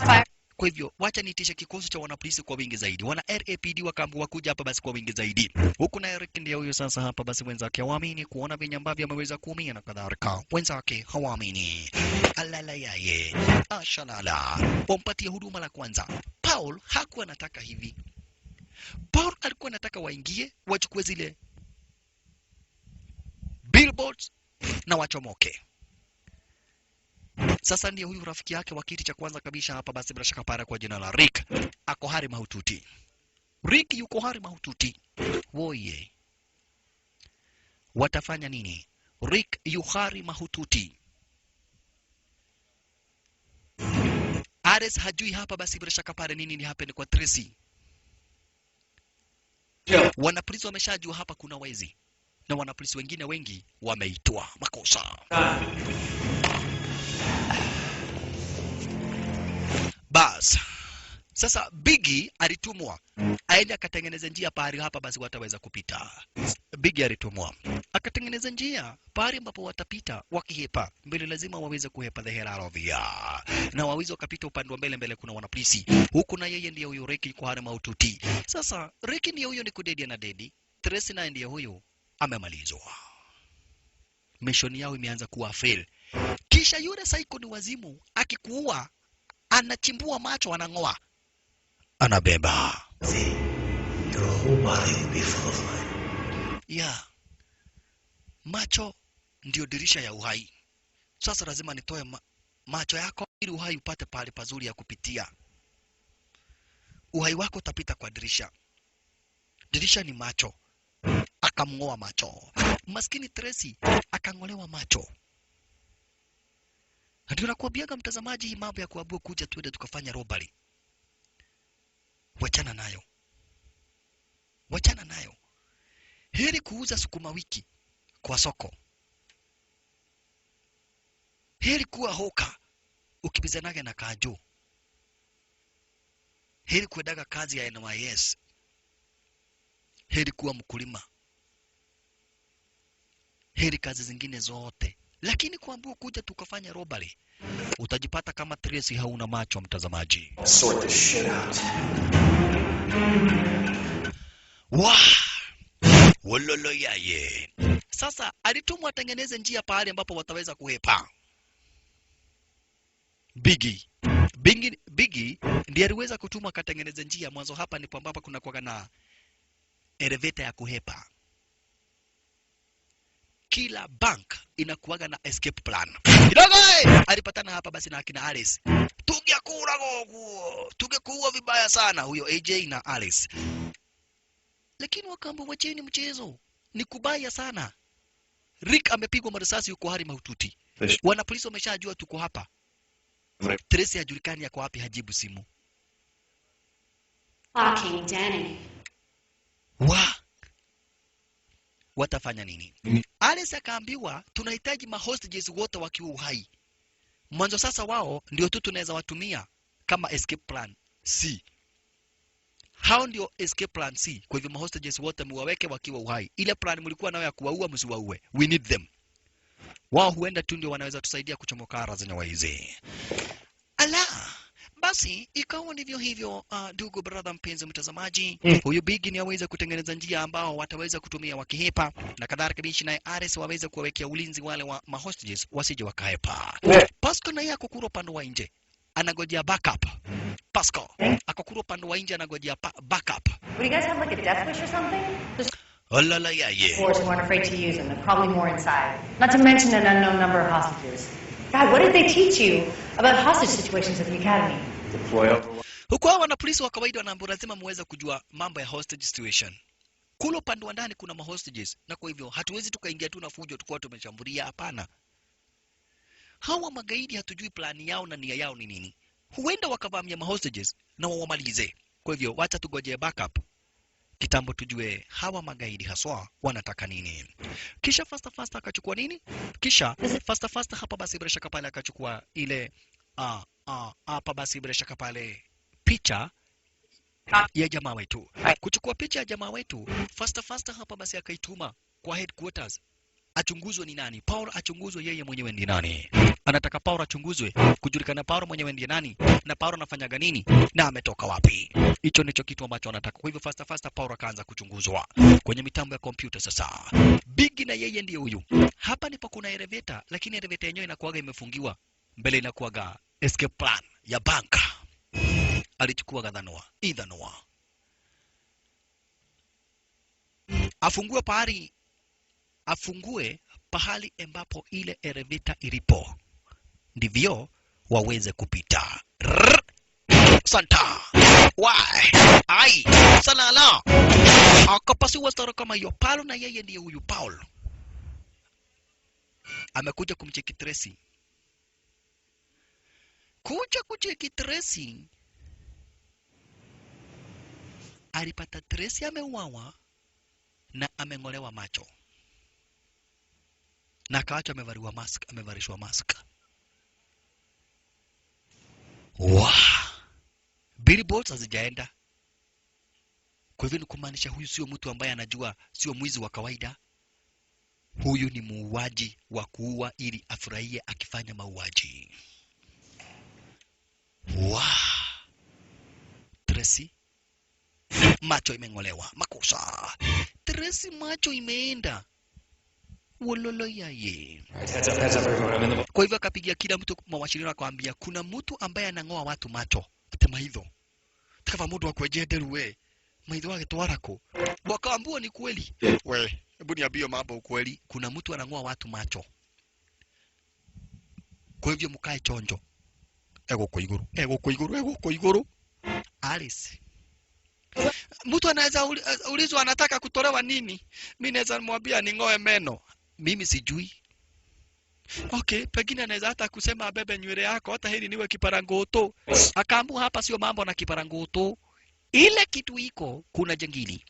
Kwa hivyo wacha niitishe kikosi cha wanapolisi kwa wingi zaidi. Wana RAPD wakaamua kuja hapa basi kwa wingi zaidi. Huku na Eric ndiye huyo sasa hapa basi wenzake hawaamini kuona venye ambavyo ameweza kuumia na kadhalika. Wenzake hawaamini. Alala yaye. Ashalala. Wampatie huduma la kwanza. Paul hakuwa anataka hivi. Paul alikuwa anataka waingie, wachukue zile billboards na wachomoke. Sasa ndiye huyu rafiki yake wa kiti cha kwanza kabisa hapa basi bila shaka para kwa jina la Rick. Ako hari mahututi. Rick yuko hari mahututi. Woye. Watafanya nini? Rick yuko hari mahututi. Ares hajui hapa basi bila shaka para nini ni happen kwa Tracy. Wanapolisi wameshajua hapa kuna wezi. Na wanapolisi wengine wengi wameitwa makosa. Bas. Sasa Biggie alitumwa aende akatengeneza njia pahali hapa basi wataweza kupita. Biggie alitumwa akatengeneza njia pahali ambapo watapita wakihepa. Mbele lazima waweze kuhepa the hell out of here. Na waweze wakapita upande wa mbele kuna wanapolisi. Huku na yeye ndiye huyo Rick kwa hali mahututi. Sasa Rick ndiye huyo ni kudedi na dedi. Tracy naye ndiye huyo amemalizwa. Mission yao imeanza kuwa fail. Kisha yule psycho ni wazimu akikuua anachimbua macho anangoa. Anabeba. Your whole body will be full of light. Yeah. Macho ndio dirisha ya uhai. Sasa lazima nitoe macho yako ili uhai upate pale pazuri ya kupitia. Uhai wako utapita kwa dirisha. Dirisha ni macho. Akamng'oa macho. Maskini Tracy akang'olewa macho. Ndio nakuambiaga mtazamaji, hii mambo ya kuabua kuja tuende tukafanya robbery. Wachana nayo. Wachana nayo. Heri kuuza sukuma wiki kwa soko. Heri kuwa hoka ukibizanaga na Kajo. Heri kuendaga kazi ya NYS. Heri kuwa mkulima. Heri kazi zingine zote. Lakini kuambiwa kuja tukafanya robbery, utajipata kama Tracy hauna macho mtazamaji. Sort this shit out. Wololo yaye. Sasa alitumwa atengeneze njia pahali ambapo wataweza kuhepa. Biggie ndiye aliweza kutumwa katengeneze njia. Mwanzo hapa ndipo ambapo kuna kuwa na elevator ya kuhepa. Kila bank inakuwaga na escape plan. Kidogo alipatana hapa basi na akina Alice. Tungekura gogo. Tungekuwa vibaya sana huyo AJ na Alice. Lakini wakaambia wacheni mchezo. Ni kubaya sana. Rick amepigwa marisasi yuko hali mahututi. Wana polisi wameshajua tuko hapa. Tracy hajulikani yako wapi, hajibu simu. Fucking Danny. Watafanya nini? Alice akaambiwa tunahitaji mahostages wote wakiwa uhai. Mwanzo sasa wao ndio tu tunaweza watumia kama escape plan C. Hao ndio escape plan C. Kwa hivyo mahostages wote muwaweke wakiwa uhai. Ile plan mlikuwa nayo ya kuwaua msiwaue. We need them. Wao huenda tu ndio wanaweza tusaidia kuchomoka ara zenye waizi. Ala, basi ikawa ndivyo hivyo. Ndugu brother mpenzi mtazamaji, huyu Big ni aweza kutengeneza njia ambao wataweza kutumia wakihepa, na kadhalika bishi naye Ares waweza kuwawekea ulinzi wale wa mahostages wasije wakahepa. Pasco naye akokura upande wa nje anagojea backup. Pasco akokura upande wa nje anagojea backup. Would you guys have like a death wish or something? Olala yeah. Force weren't afraid to use them. They're probably more inside. Not to mention an unknown number of hostages. God, what did they teach you about hostage situations at the academy? Deploy over. Huko wana polisi wa kawaida wanaambiwa lazima muweze kujua mambo ya hostage situation. Kule upande wa ndani kuna mahostages, na kwa hivyo hatuwezi tukaingia tu na fujo tukao tumeshambulia, hapana. Hawa magaidi hatujui plani yao na nia yao ni nini. Huenda wakavamia mahostages na wawamalize. Kwa hivyo wacha tugojee backup. Kitambo tujue hawa magaidi haswa wanataka nini. Kisha fasta akachukua nini? Kisha fasta hapa basi bila shaka pale akachukua ile hapa basi bila shaka pale picha ya jamaa wetu. Kuchukua picha ya jamaa wetu, fasta hapa basi akaituma kwa headquarters. Achunguzwe ni nani? Paul achunguzwe yeye mwenyewe ni nani? Anataka Paul achunguzwe, kujulikana Paul mwenyewe ndiye nani na Paul anafanyaga nini na ametoka wapi. Hicho ndicho kitu ambacho anataka. Kwa hivyo fasta Paul akaanza kuchunguzwa kwenye mitambo ya kompyuta. Sasa Big na yeye ndiye huyu. Hapa ndipo kuna elevator, lakini elevator yenyewe inakuwaga imefungiwa. Mbele inakuwaga escape plan ya banka. Alichukua gadhanwa, idhanwa. Afungue pahali ambapo ile elevator ilipo, ndivyo waweze kupita. Santa why ai salala akapasua stara kama hiyo. Paulo na yeye ndiye huyu. Paul amekuja kumcheki Tracy. Kucheki Tracy, alipata Tracy ameuawa na ameng'olewa macho na kaachwa amevalishwa mask. Billboards hazijaenda. Kwa hivyo ni kumaanisha huyu sio mtu ambaye anajua, sio mwizi wa kawaida. Huyu ni muuaji wa kuua ili afurahie akifanya mauaji. Tracy macho imeng'olewa, makosa. Tracy macho imeenda. Wololo yaye. Kwa hivyo akapigia kila mtu mawasiliano akamwambia kuna mtu ambaye anang'oa watu macho. Tema hizo. Takava mtu akwejenderu we. Maitho wake twarako. Wakaambiwa ni kweli. We, hebu niambie mambo ukweli. Kuna mtu anang'oa watu macho. Kwa hivyo mkae chonjo. ego kwa iguru. Alice, mtu anaweza ulizwa anataka kutolewa nini, mimi naweza mwambia ningoe meno, mimi sijui. Okay, pengine anaweza hata kusema abebe nywele yako, hata hili niwe kiparangoto. Akaamua hapa sio mambo na kiparangoto. Ile kitu iko, kuna jangili.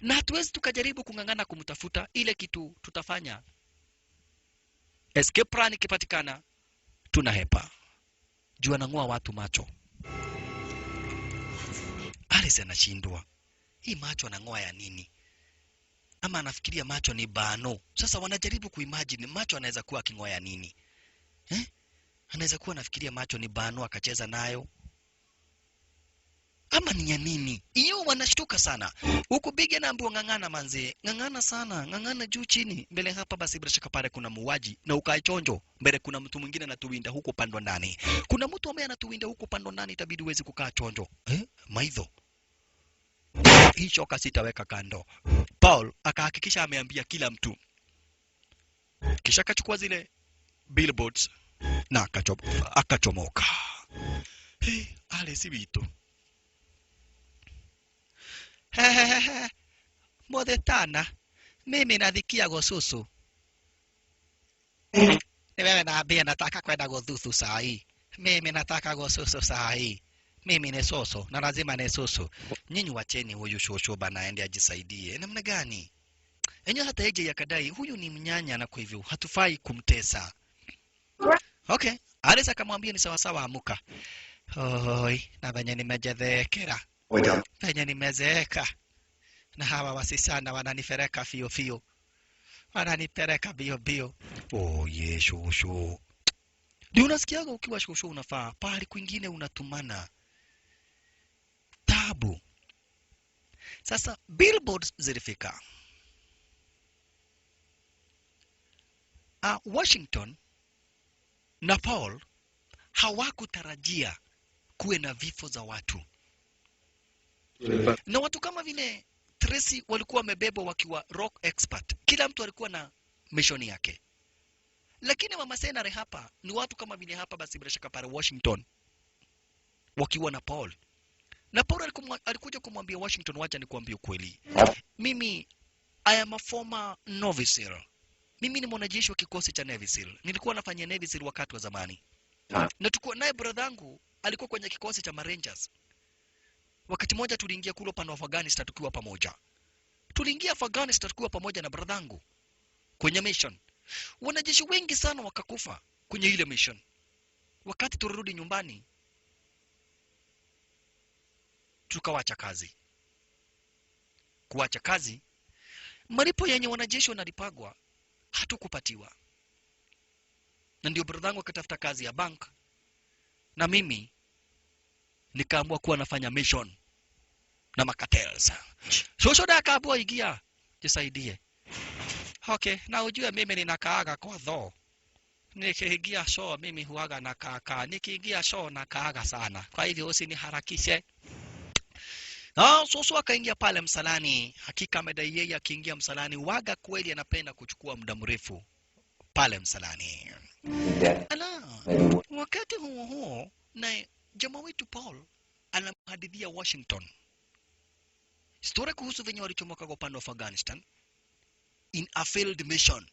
Na hatuwezi tukajaribu kung'ang'ana kumtafuta. Ile kitu tutafanya, escape plan ikipatikana, tunahepa. Jua nang'oa watu macho. Alice anashindwa. Hii macho anang'oa ya nini? Ama anafikiria macho ni bano. Sasa wanajaribu kuimagine macho anaweza kuwa aking'oa ya nini? Anaweza kuwa anafikiria macho ni bano akacheza nayo. Ama ni ya nini? Hiyo wanashtuka sana. Huko Bigi anaambiwa ng'ang'ana manze. Ng'ang'ana sana, ng'ang'ana juu chini. Mbele hapa basi bila shaka pale kuna muuaji na ukae chonjo. Mbele kuna mtu mwingine anatuwinda huko pando ndani. Kuna mtu ambaye anatuwinda huko pando ndani, itabidi uweze kukaa chonjo. Maidho. Hii shoka sitaweka kando. Paul akahakikisha ameambia kila mtu. Kisha akachukua zile billboards na akachomoka. Alice bitu. Modetana, mimi nadhikia gosusu. Ni wewe naambia nataka kwenda gosusu saa hii. Mimi nataka gosusu saa hii. Mimi ni soso na lazima ni soso. Nyinyi wacheni huyu shosho bana aende ajisaidie. Namna gani? Enyewe hata eje yakadai huyu ni mnyanya na kwa hivyo hatufai kumtesa. Okay, Alice akamwambia ni sawa sawa, amuka. Oi, na venye nimejethekera. Venye nimezeeka. Na hawa wasisana wananifereka fio fio. Wananipeleka bio bio. Oh ye shosho. Ndio unasikiaga ukiwa shosho unafaa pahali kwingine unatumana. Tabu. Sasa billboards zilifika. Washington na Paul hawakutarajia kuwe na vifo za watu. Na watu kama vile Tracy walikuwa wamebebwa wakiwa rock expert. Kila mtu alikuwa na mission yake. Lakini mama senare hapa ni watu kama vile hapa basi bila shaka pale Washington wakiwa na Paul. Na Paul alikuja kumwambia Washington, wacha nikuambie ukweli. Mimi I am a former Navy SEAL. Mimi ni mwanajeshi wa kikosi cha Navy SEAL. Nilikuwa nafanya Navy SEAL wakati wa zamani. Na tulikuwa naye brother alikuwa kwenye kikosi cha Rangers. Wakati moja tuliingia kule upande wa Afghanistan tukiwa pamoja. Tuliingia Afghanistan tukiwa pamoja na brother kwenye mission. Wanajeshi wengi sana wakakufa kwenye ile mission. Wakati turudi nyumbani tukawacha kazi. Kuacha kazi, malipo yenye wanajeshi wanalipagwa hatukupatiwa. Na ndio brother akatafuta kazi ya bank na mimi nikaamua kuwa nafanya mission na makatels. Shoshoda akaamua ingia jisaidie. Okay, na ujue mimi ninakaaga kwa dhoo. Nikiingia show mimi huaga na kaka. Nikiingia show na kaaga sana. Kwa hivyo usiniharakishe. Soso akaingia pale msalani. Hakika amedai yeye akiingia msalani waga kweli anapenda kuchukua muda mrefu pale msalani. Ala, wakati huo na jamaa wetu Paul anamhadithia Washington story kuhusu venye walichomoka kwa upande wa Afghanistan in a failed mission.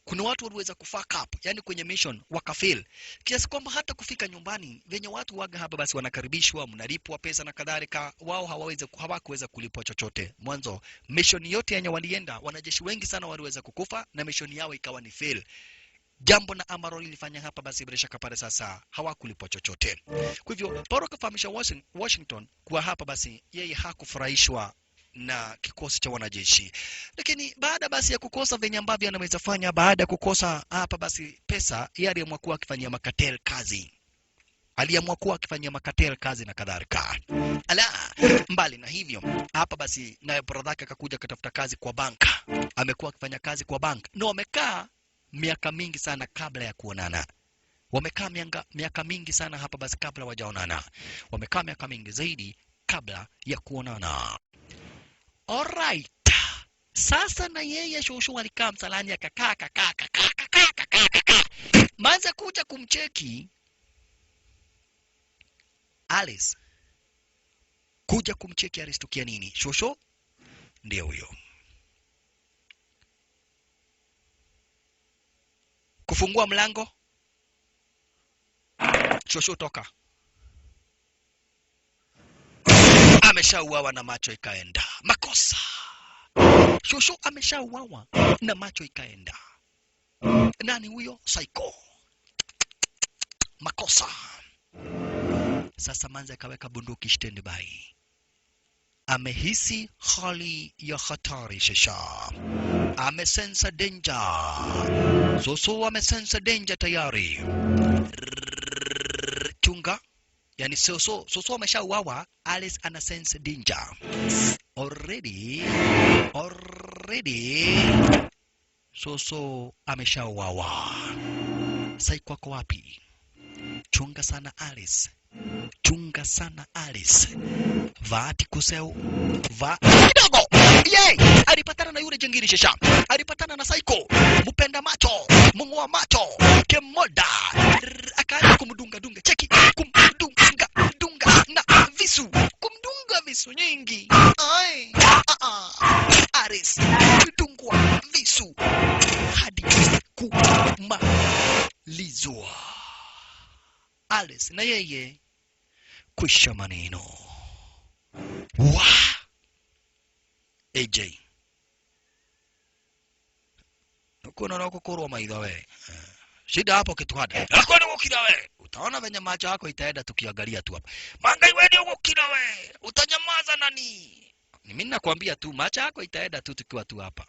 Kuna watu waliweza kufuck up, yani kwenye mission wakafail. Kiasi kwamba hata kufika nyumbani venye watu waga hapa basi wanakaribishwa, mnalipwa pesa na kadhalika, wao hawakuweza kulipwa chochote. Mwanzo mission yote yenye walienda, wanajeshi wengi sana waliweza kukufa na mission yao ikawa ni fail. Jambo na ambalo lilifanya hapa basi bila shaka pale sasa hawakulipwa chochote. Kwa hivyo Paul akafahamisha Washington kuwa hapa basi yeye hakufurahishwa na kikosi cha wanajeshi. Lakini baada basi ya kukosa venye ambavyo anaweza fanya, baada ya kukosa hapa basi pesa, yeye aliamua kuwa akifanyia makatel kazi. Aliamua kuwa akifanyia makatel kazi na kadhalika. Ala, mbali na hivyo, hapa basi naye brother yake akakuja kutafuta kazi kwa banka. Amekuwa akifanya kazi kwa bank. Na wamekaa miaka mingi sana kabla ya kuonana. Wamekaa miaka mingi sana hapa basi kabla wajaonana. Wamekaa miaka mingi zaidi kabla ya kuonana. Alright. Sasa na yeye shosho alikaa msalani akakaa. Manza kuja kumcheki Alice kuja kumcheki alistukia nini. Shosho ndio huyo. Kufungua mlango. Shosho toka. Ameshauawa na macho ikaenda. Makosa. Shosho ameshauawa na macho ikaenda. Nani huyo? Psycho. Makosa. Sasa Manze akaweka bunduki standby. Amehisi hali ya hatari sasa. Amesensa danger. Soso amesensa danger tayari. Chunga. Yani Soso ameshauawa, Alice ana sense danger. Already. Soso ameshauawa. Psycho kwa wapi? Chunga sana Alice. Chunga sana Alice. Vaati kuseu. Kidogo. Yay! Alipatana na yule jengiri shasha. Alipatana na Psycho. Mupenda macho. Mungoa macho. Kemoda. Akaanza kumdunga. Cheki. Kumdunga na visu. Kumdunga visu nyingi. Ai. Alice. Kudungwa visu. Hadi kumalizwa. Alice na yeye kwisha maneno. Wa AJ Nukuona na kukorwa maitha we. Shida hapo kitu hada. Nakwenda ukira we. Utaona venye macho yako itaenda tukiangalia tu hapa. Mangai wewe ndio ukira we. Utanyamaza nani? Ni mimi nakwambia tu macho yako itaenda tu tukiwa tu hapa.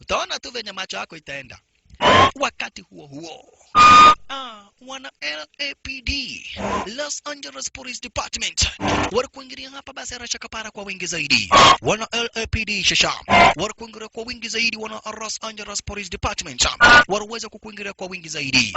Utaona tu venye macho yako itaenda. Wakati huo wana LAPD, Los Angeles Police Department, wanakuingilia hapa basi haraka kapara kwa wingi zaidi. Wana LAPD shasha wanakuingilia kwa wingi zaidi. Wana Los Angeles Police Department wanaweza kukuingilia kwa wingi zaidi.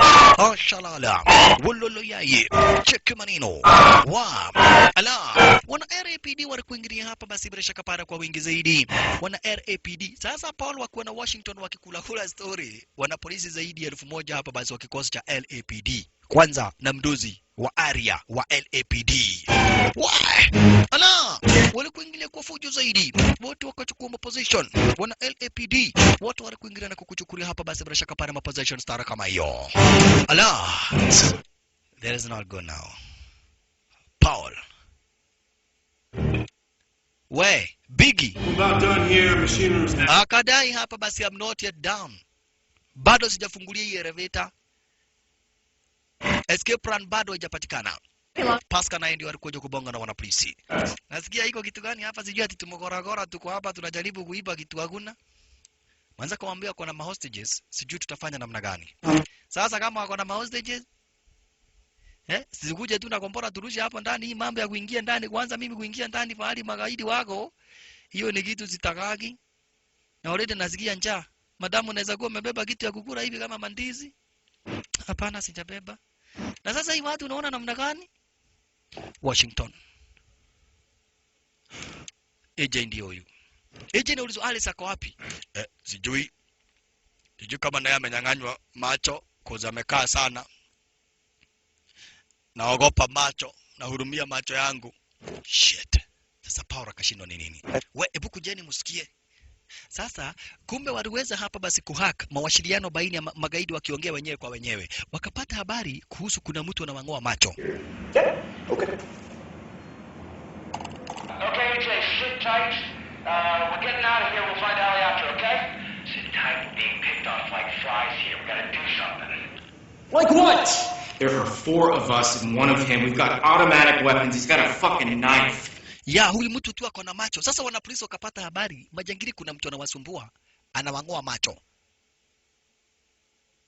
Shalala wololo yaye cheki maneno wa ala. Wana LAPD wanakuingilia hapa basi haraka kapara kwa wingi zaidi. Wana LAPD sasa Paul wakiwa na Washington wakikula story. Wana polisi zaidi ya 1000 hapa basi wa kikosi cha LAPD. Kwanza na mdozi wa area wa LAPD. Ala, walikuingilia kwa fujo zaidi. Wote wakachukua position. Wana LAPD wote walikuingilia na kukuchukulia hapa basi bila shaka pale position star kama hiyo. Ala. There is not go now. Paul. We, Biggie. I'm about done here, machine room's now. Akadai hapa basi I'm not yet down. Bado sijafungulia hii elevator. Escape plan bado haijapatikana. Pascal naye ndio alikuja kubonga na wanapolisi. Nasikia iko kitu gani hapa sijui ati tumegoragora tuko hapa tunajaribu kuiba kitu hakuna. Mwanza kumwambia kuna ma hostages, sijui tutafanya namna gani. Sasa kama wako na ma hostages sikuje tu na kombora turushe hapo ndani. Hii mambo ya kuingia ndani kwanza mimi kuingia ndani pahali magaidi wako. Hiyo ni kitu zitakagi. Na already nasikia njaa. Madamu unaweza kuwa umebeba kitu ya kukula hivi kama mandizi? Hapana sijabeba. Na sasa hii watu unaona namna gani? Washington. AJ ndio huyu. AJ anaulizwa Alice ako wapi? Sijui. Sijui kama naye amenyang'anywa macho koza amekaa sana. Naogopa macho, nahurumia macho yangu. Shit. Sasa Paul akashindwa ni nini? We, hebu kujeni msikie. Sasa kumbe waliweza hapa basi kuhack mawasiliano baina ya magaidi wakiongea wenyewe kwa wenyewe. Wakapata habari kuhusu kuna mtu anawang'oa macho. Okay. Okay, AJ, sit tight. We're getting out of here. We'll find Ali after, okay? Sit tight. We're being picked off like flies here. We gotta do something. Like what? There are 4 of us and 1 of him. We've got automatic weapons. He's got a fucking knife. Ya, huyu mtu tu ako na macho. Sasa wanapolisi wakapata habari, majangili kuna mtu anawasumbua, anawang'oa macho.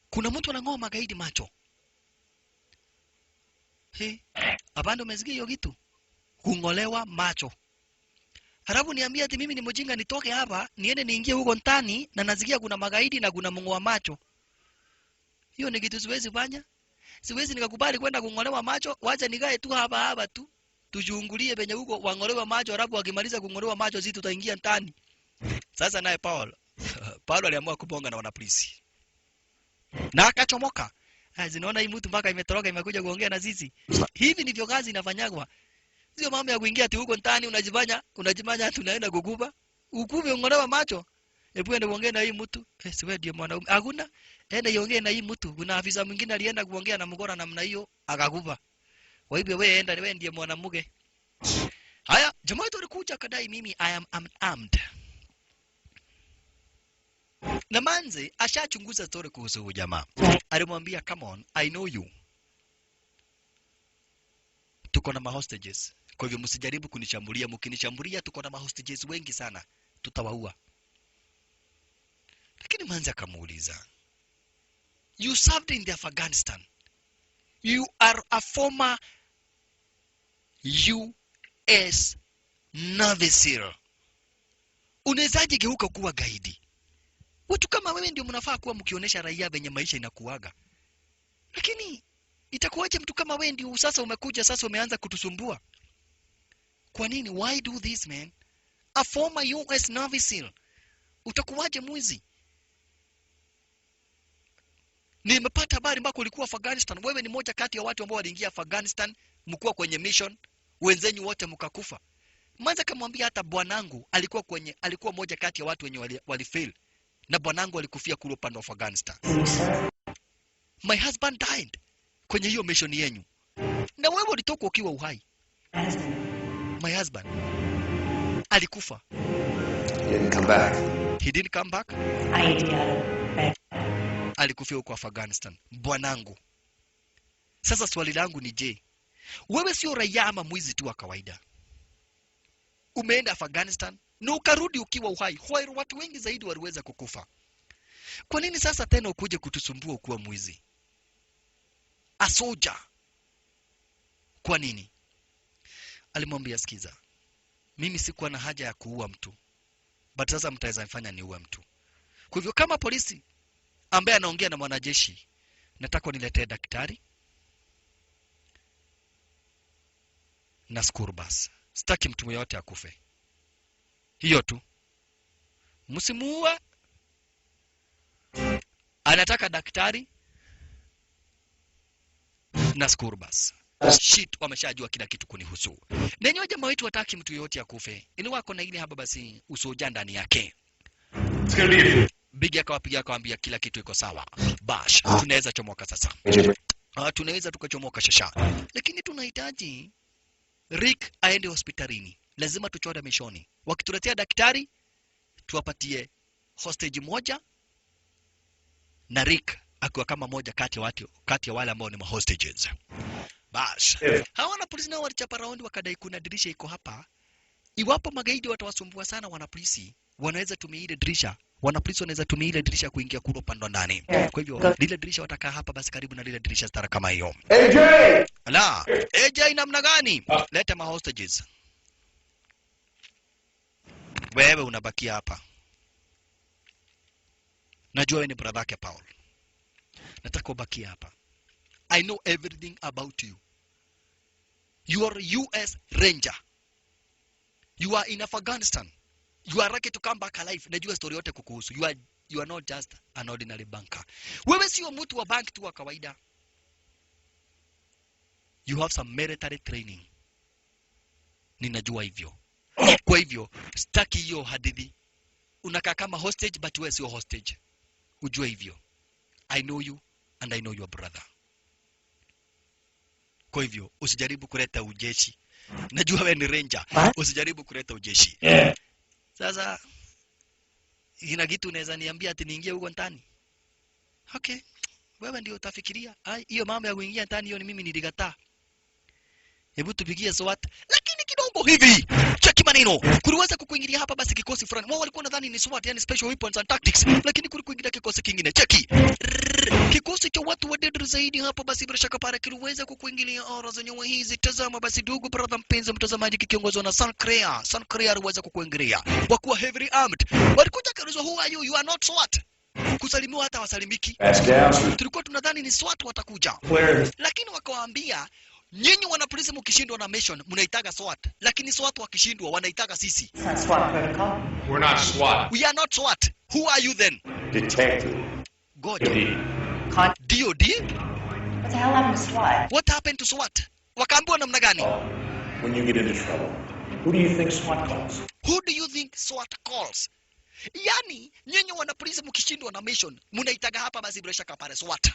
Kuna mtu anang'oa magaidi macho. Abando umesikia hiyo kitu? Kung'olewa macho. Halafu niambia ati mimi ni mjinga nitoke hapa, niende niingie huko ndani na nasikia kuna magaidi na kuna mng'oa macho. Hiyo ni kitu siwezi fanya. Siwezi nikakubali kwenda kung'olewa macho, wacha nikae tu hapa tu. Tujiungulie penye huko wang'olewa macho, halafu wakimaliza kung'olewa macho sisi tutaingia ndani. Sasa naye Paul aliamua kubonga na wanapolisi. Na akachomoka. Zinaona hii mtu mpaka imetoroka imekuja kuongea na sisi. Hivi ndivyo kazi inafanyagwa. Sio mambo ya kuingia tu huko ndani unajifanya tunaenda kukuba. Ukume ungolewa macho. Hebu ende uongee na hii mtu. Siwe ndio mwanaume. Hakuna. Ende iongee na hii mtu. Kuna afisa mwingine alienda kuongea na mgora namna hiyo akakuba. Kwa hivyo wewe enda wewe ndiye mwanamke. Haya, jamaa wetu alikuja kadai mimi I am unarmed. Na manze ashachunguza story kuhusu huyu jamaa. Alimwambia come on, I know you. Tuko na hostages. Kwa hivyo msijaribu kunishambulia, mkinishambulia tuko na hostages wengi sana. Tutawaua. Lakini manze akamuuliza. You served in the Afghanistan. You are a former US Navy SEAL. Unawezaje geuka kuwa gaidi? Watu kama wewe ndio mnafaa kuwa mkionyesha raia venye maisha inakuaga. Lakini itakuwaje mtu kama wewe ndio sasa umekuja sasa umeanza kutusumbua? Kwa nini? Why do this man? A former US Navy SEAL. Utakuwaje mwizi? Nimepata habari mbako ulikuwa Afghanistan. Wewe ni moja kati ya watu ambao waliingia Afghanistan, mkuu kwenye mission, wenzenyu wote mkakufa. Mwanza kamwambia hata bwanangu alikuwa moja kati ya watu wenye walifail. Na bwanangu alikufia kule upande wa Afghanistan. My husband died kwenye hiyo mission yenu. Na wewe ulitoka ukiwa uhai. My husband alikufa. He didn't come back. He didn't come back? Alikufia huko Afghanistan. Bwanangu. Sasa swali langu ni je, wewe sio raia ama mwizi tu wa kawaida? Umeenda Afghanistan na ukarudi ukiwa uhai. Watu wengi zaidi waliweza kukufa. Kwa nini sasa tena ukuje kutusumbua kuwa mwizi? A soldier. Kwa nini? Alimwambia sikiza. Mimi sikuwa na haja ya kuua mtu. But sasa mtaweza nifanya niue mtu. Kwa hivyo kama polisi ambaye anaongea na mwanajeshi, nataka niletee daktari na skurbas. Sitaki mtu yeyote akufe. Hiyo tu. Msimuue. Anataka daktari na skurbas. Shit, wameshajua kila kitu kunihusu. Nenyo jamaa wetu hataki mtu yeyote akufe. Ili wako na ile haba basi usoja ndani yake. Bigi akawaambia kila kitu iko sawa. Bash, tunaweza chomoka sasa. Tunaweza tukachomoka shasha. Lakini tunahitaji Rick aende hospitalini. Lazima tuchore mishoni. Wakituletea daktari, tuwapatie hostage moja na Rick akiwa kama moja kati ya wale ambao ni hostages. Bash. Hawana polisi nao walichapa raundi wakadai kuna dirisha iko hapa. Iwapo magaidi watawasumbua sana wanapolisi, wanaweza tumia ile dirisha. Wanapolisi wanaweza tumia ile dirisha kuingia kule upande ndani. Kwa hivyo lile dirisha watakaa hapa basi karibu na lile dirisha stara kama hiyo. AJ! Ala, AJ namna gani? Leta ma hostages. Wewe unabakia hapa. Najua wewe ni brother yake Paul. Nataka ubaki hapa. I know everything about you. You are US Ranger. You are in Afghanistan. You are ready to come back alive. Najua story yote kukuhusu. You are not just an ordinary banker. Wewe sio mtu wa bank tu wa kawaida. You have some military training. Ninajua hivyo. Kwa hivyo, sitaki hiyo hadithi. Unakaa kama hostage but wewe sio hostage. Ujue hivyo. I know you and I know your brother. Kwa hivyo, usijaribu kuleta ujeshi. Najua wewe ni ranger. Usijaribu kuleta ujeshi. Sasa ina kitu unaweza niambia ati niingie huko ndani? Okay. Wewe ndio utafikiria. Hiyo mambo ya kuingia ndani hiyo ni mimi nilikataa. Hebu tupigie SWAT. Lakini kidogo hivi. Cheki maneno. Kuliweza kukuingilia hapa basi kikosi fulani. Wao walikuwa nadhani ni SWAT, yani special weapons and tactics. Lakini kulikuingilia kikosi kingine. Cheki. Kikosi cha watu wadedri zaidi hapa basi bila shaka pale kiliweza kukuingilia ora za nyewe hizi. Tazama basi ndugu brother mpenzi mtazamaji kikiongozwa na Sancrea. Sancrea aliweza kukuingilia. Wakuwa heavily armed. Walikuja kaulizwa who are you? You are not SWAT. Kusalimiwa hata wasalimiki. Tulikuwa tunadhani ni SWAT watakuja. Lakini wakawaambia nyinyi wanapolisi mkishindwa na mission mnaitaga SWAT, lakini SWAT wakishindwa wanaitaga sisi. SWAT protocol. We're not SWAT. We are not SWAT. Who are you then? Detective. God. DOD? What the hell happened to SWAT? What happened to SWAT? Wakaambiwa namna gani? When you get into trouble, who do you think SWAT calls? Who do you think SWAT calls? Yani, nyinyi wanapolisi mkishindwa na mission, mnaitaga hapa basi bila shaka pale SWAT.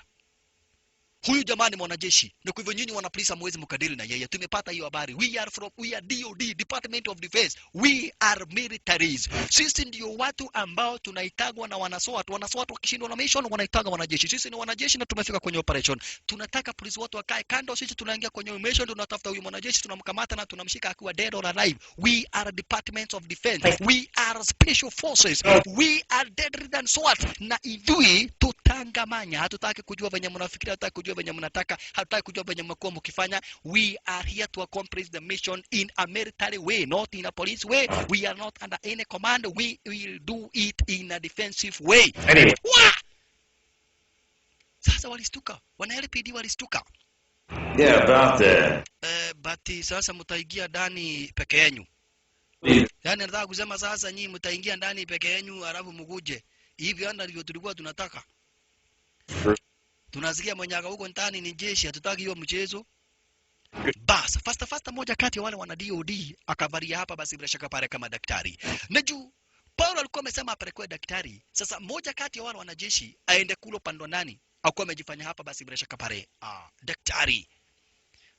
Huyu jamani mwanajeshi, na kwa hivyo nyinyi wanapolisi hamwezi mkadili na yeye. Tumepata hiyo habari. We are DOD, Department of Defense. We are militaries. Sisi ndio watu ambao tunaitagwa na wanaswat. Wanaswat wakishindwa na mission wanaitaga wanajeshi. Sisi ni wanajeshi na tumefika kwenye operation. Tunataka polisi watu wakae kando, sisi tunaingia kwenye mission, tunatafuta huyu mwanajeshi, tunamkamata na tunamshika akiwa dead or alive. We are Department of Defense. We are Special Forces. We are deadlier than SWAT. Na idui tutangamanya. Hatutaki kujua venye mnafikiria, hatutaki kujua venye mnataka, hatutaki kujua venye mnakuwa mkifanya. We are here to accomplish the mission in a military way, not in a police way. We are not under any command. We will do it in a defensive way. Anyway. Sasa walistuka. Wana LPD walistuka. Yeah, about that. But sasa mtaingia ndani peke yenu. Yaani nataka kusema sasa nyinyi mtaingia ndani peke yenu alafu mkuje. Hivi ndivyo tulikuwa tunataka. Tunasikia mwenyaga huko ndani ni jeshi, hatutaki hiyo mchezo. Bas, fasta moja kati ya wale wana DOD akavalia hapa basi bila shaka pale kama daktari. Na juu Paulo alikuwa amesema apelekwe daktari. Sasa moja kati ya wale wanajeshi aende kulo pando ndani. Alikuwa amejifanya hapa basi bila shaka pale daktari.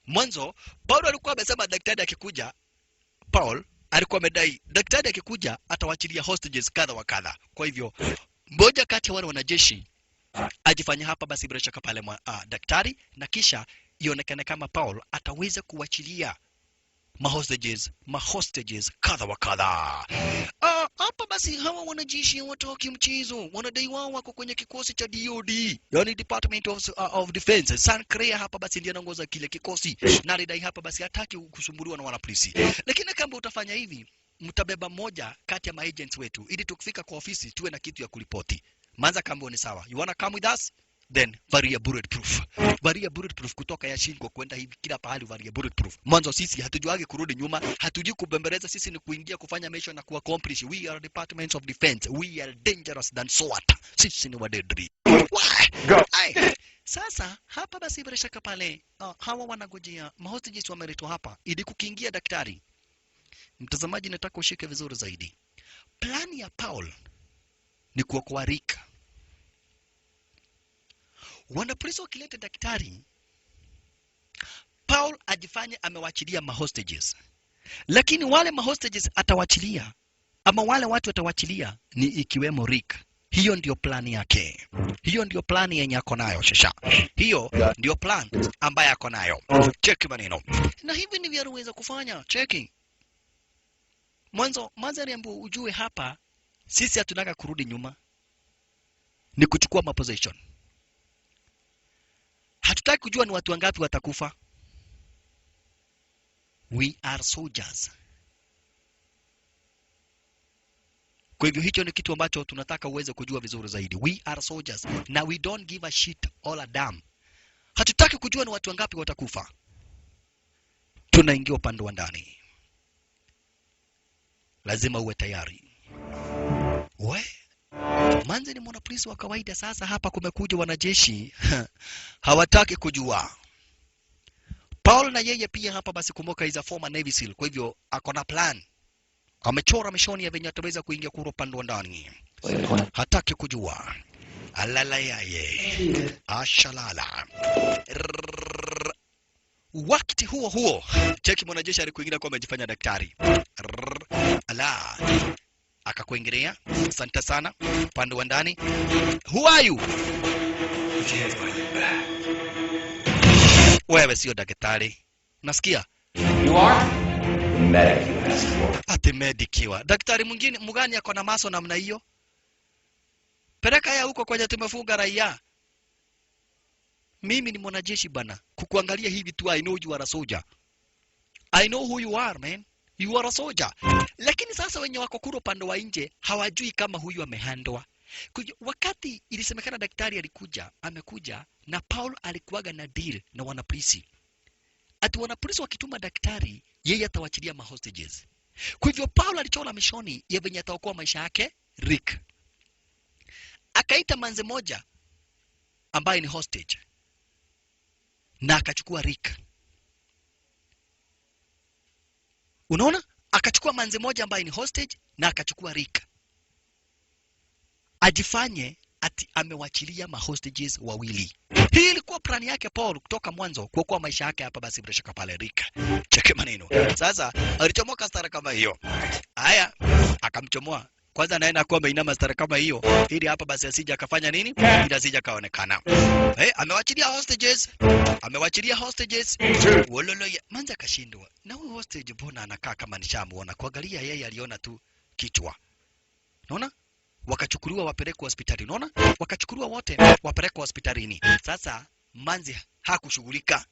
Mwanzo Paulo alikuwa amesema daktari akikuja, Paul alikuwa amedai daktari akikuja atawachilia hostages kadha wa kadha. Kwa hivyo moja kati ya wale wanajeshi ajifanya hapa basi bila shaka pale daktari, na kisha ionekane kama Paul ataweza kuachilia mahostages kadha wa kadha. Hapa basi hawa wanajeshi hawatoki mchezo, wanadai wao wako kwenye kikosi cha DOD, yani Department of Defense. Sancrea hapa basi ndiye anaongoza kile kikosi, na alidai hapa basi hataki kusumbuliwa na wanapolisi. Lakini kama utafanya hivi, mtabeba moja kati ya maagents wetu ili tukifika kwa ofisi tuwe na kitu ya kulipoti. Manza kambo ni sawa. You wanna come with us? Then varia bulletproof. Varia bulletproof kutoka ya shingo kwenda hivi kila pahali, varia bulletproof. Mwanzo sisi hatujuagi kurudi nyuma, hatujui kubembeleza, sisi ni kuingia kufanya mission na kuaccomplish. We are Department of Defense. We are dangerous than SWAT. Sisi ni wadedri. Sasa hapa basi bila shaka pale hawa wanagojea mahostages wameletwa hapa ili kukiingia daktari. Mtazamaji, nataka ushike vizuri zaidi. Plani ya Paul ni kuokoa Rick. Wanapolisi wakileta daktari, Paul ajifanye amewachilia mahostages. Lakini wale mahostages atawachilia, ama wale watu atawachilia ni ikiwemo Rick. Hiyo ndio plani yake. Hiyo ndio plani yenye ako nayo shasha. Hiyo ndio plan ambayo ako nayo. Check maneno. Na hivi ndivyo anaweza kufanya. Checking. Mwanzo ambapo ujue hapa sisi hatunaka kurudi nyuma. Ni kuchukua maposition. Hatutaki kujua ni watu wangapi watakufa. We are soldiers. Kwa hivyo hicho ni kitu ambacho tunataka uweze kujua vizuri zaidi. We are soldiers. Na we don't give a shit all a damn. Hatutaki kujua ni watu wangapi watakufa. Tunaingia upande wa ndani. Lazima uwe tayari. Manze ni mwanapolisi wa kawaida. Sasa hapa kumekuja wanajeshi. Hawataki kujua. Paul na yeye pia hapa basi kumbuka is a former Navy SEAL. Kwa hivyo ako na plan. Amechora mishoni ya venye ataweza kuingia kuro pande wa ndani. Hataki kujua. Alala yaye. Ashalala. Wakati huo cheki mwanajeshi alikuingia kwa amejifanya daktari. Ala. Akakuingilia. Asante sana. Pande wa ndani. Who are you? Wewe sio daktari. Nasikia? You are? The medic you asked for. Ati medikiwa. Daktari mwingine mgani yako na maso namna hiyo? Peleka ya huko kwenye tumefunga raia. Mimi ni mwanajeshi bana. Kukuangalia hivi tu, I know you are a soldier. I know who you are, man. You are a soldier. Lakini sasa wenye wako kuro pande wa nje hawajui kama huyu amehandwa. Wakati ilisemekana daktari amekuja na Paul alikuwaga na deal na wanapolisi. Ati wanapolisi wakituma daktari, yeye atawachilia mahostages. Kwa hivyo Paul alichora mishoni ya venye ataokoa maisha yake Rick. Akaita manze moja ambaye ni hostage. na akachukua Rick. Unaona? Akachukua manzi moja ambaye ni hostage na akachukua Rick. Ajifanye ati amewachilia mahostages wawili. Hii ilikuwa plani yake Paul kutoka mwanzo kuokoa maisha yake hapa basi bila shaka pale Rick. Cheke maneno. Sasa alichomoka stara kama hiyo. Haya, akamchomoa. Kwanza naenda kwa ameinama stara kama hiyo ili hapa basi asije akafanya nini? Ili asije kaonekana. Amewachilia hostages. Amewachilia hostages. Wololo manza kashindwa. Na huyu hostage mbona anakaa kama nishamuona? Kuangalia yeye aliona tu kichwa. Unaona? Wakachukuliwa wapelekwa hospitali. Unaona? Wakachukuliwa wote wapelekwa hospitalini. Sasa manzi hakushughulika.